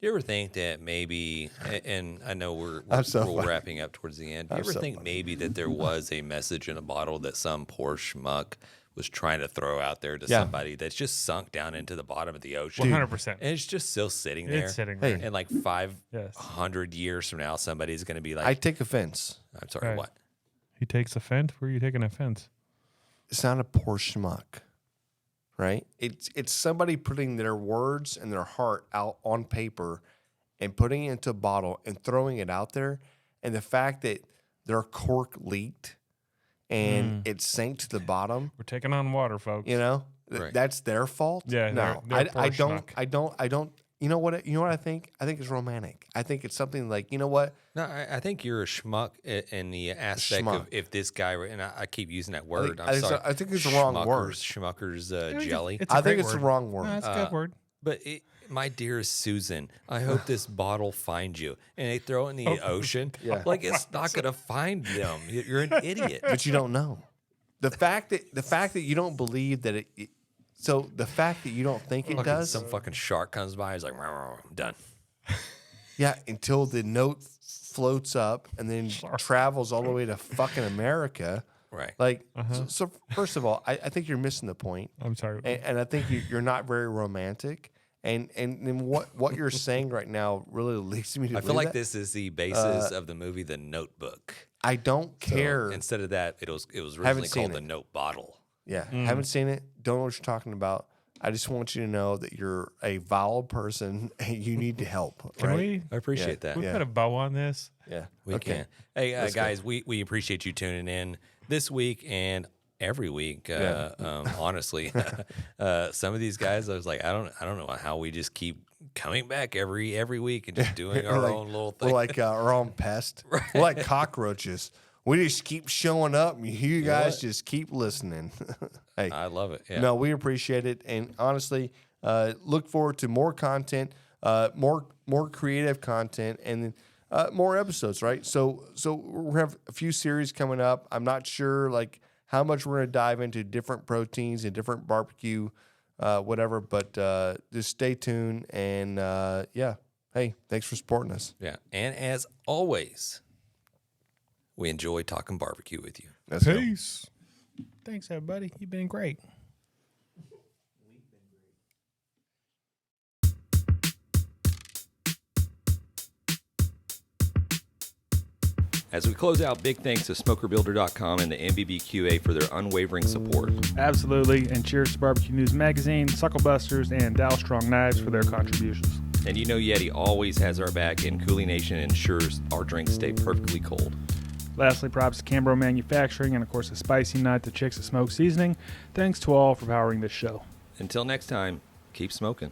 Do you ever think that maybe, and I know we're wrapping up towards the end, do you ever think maybe that there was a message in a bottle that some poor schmuck was trying to throw out there to somebody that's just sunk down into the bottom of the ocean? 100%. And it's just still sitting there. It's sitting there. And like 500 years from now, somebody's going to be like, I take offense. I'm sorry, Right. what? He takes offense? Where are you taking offense? It's not a poor schmuck, right? It's somebody putting their words and their heart out on paper and putting it into a bottle and throwing it out there. And the fact that their cork leaked and it sank to the bottom. We're taking on water, folks. You know, Right. that's their fault. Yeah, no, they're I poor don't. You know what I think? I think it's romantic. I think it's something like, you know what? No, I think you're a schmuck in the aspect of if this guy were, and I keep using that word. I'm sorry. I think it's the wrong word. Schmucker's jelly. It's a I think great it's the word. wrong word. No, it's a good word. But my dearest Susan, I hope this bottle finds you. And they throw it in the ocean. Like it's not going to find them. You're an idiot. But you don't know. The fact that you don't believe that it so the fact that you don't think it does. Some fucking shark comes by. He's like, I'm done. Yeah, until the note floats up and then travels all the way to fucking America. Right. Like, so first of all, I think you're missing the point. I'm sorry. And I think you're not very romantic. And what you're saying right now really leads me to I feel believe like that. this is the basis of the movie The Notebook. I don't So care. instead of that, it was Haven't originally seen called The it. Note Bottle. Yeah, haven't seen it. Don't know what you're talking about. I just want you to know that you're a vile person and you need to help. Can right? we? I appreciate that. We put a bow on this. Yeah, We okay. can. Hey, Let's go. guys, we appreciate you tuning in this week and every week. Honestly, some of these guys, I was like, I don't know how we just keep coming back every week and just doing our own little thing. We're like our own pest. We're like cockroaches. We just keep showing up, and you guys just keep listening. Hey, I love it. Yeah. no, we appreciate it, and honestly, look forward to more content, more creative content, and then more episodes. Right. So we have a few series coming up. I'm not sure like how much we're going to dive into different proteins and different barbecue, whatever. But just stay tuned, and yeah. Hey, thanks for supporting us. Yeah. And as always, we enjoy talking barbecue with you. Let's go. Peace. Thanks, everybody. You've been great. As we close out, big thanks to SmokerBuilder.com and the NBBQA for their unwavering support. Absolutely. And cheers to Barbecue News Magazine, Sucklebusters, and Dalstrong Knives for their contributions. And you know YETI always has our back, and CoolieNation ensures our drinks stay perfectly cold. Lastly, props to Cambro Manufacturing and, of course, the Spicy Nut, the Chicks of Smoke Seasoning. Thanks to all for powering this show. Until next time, keep smoking.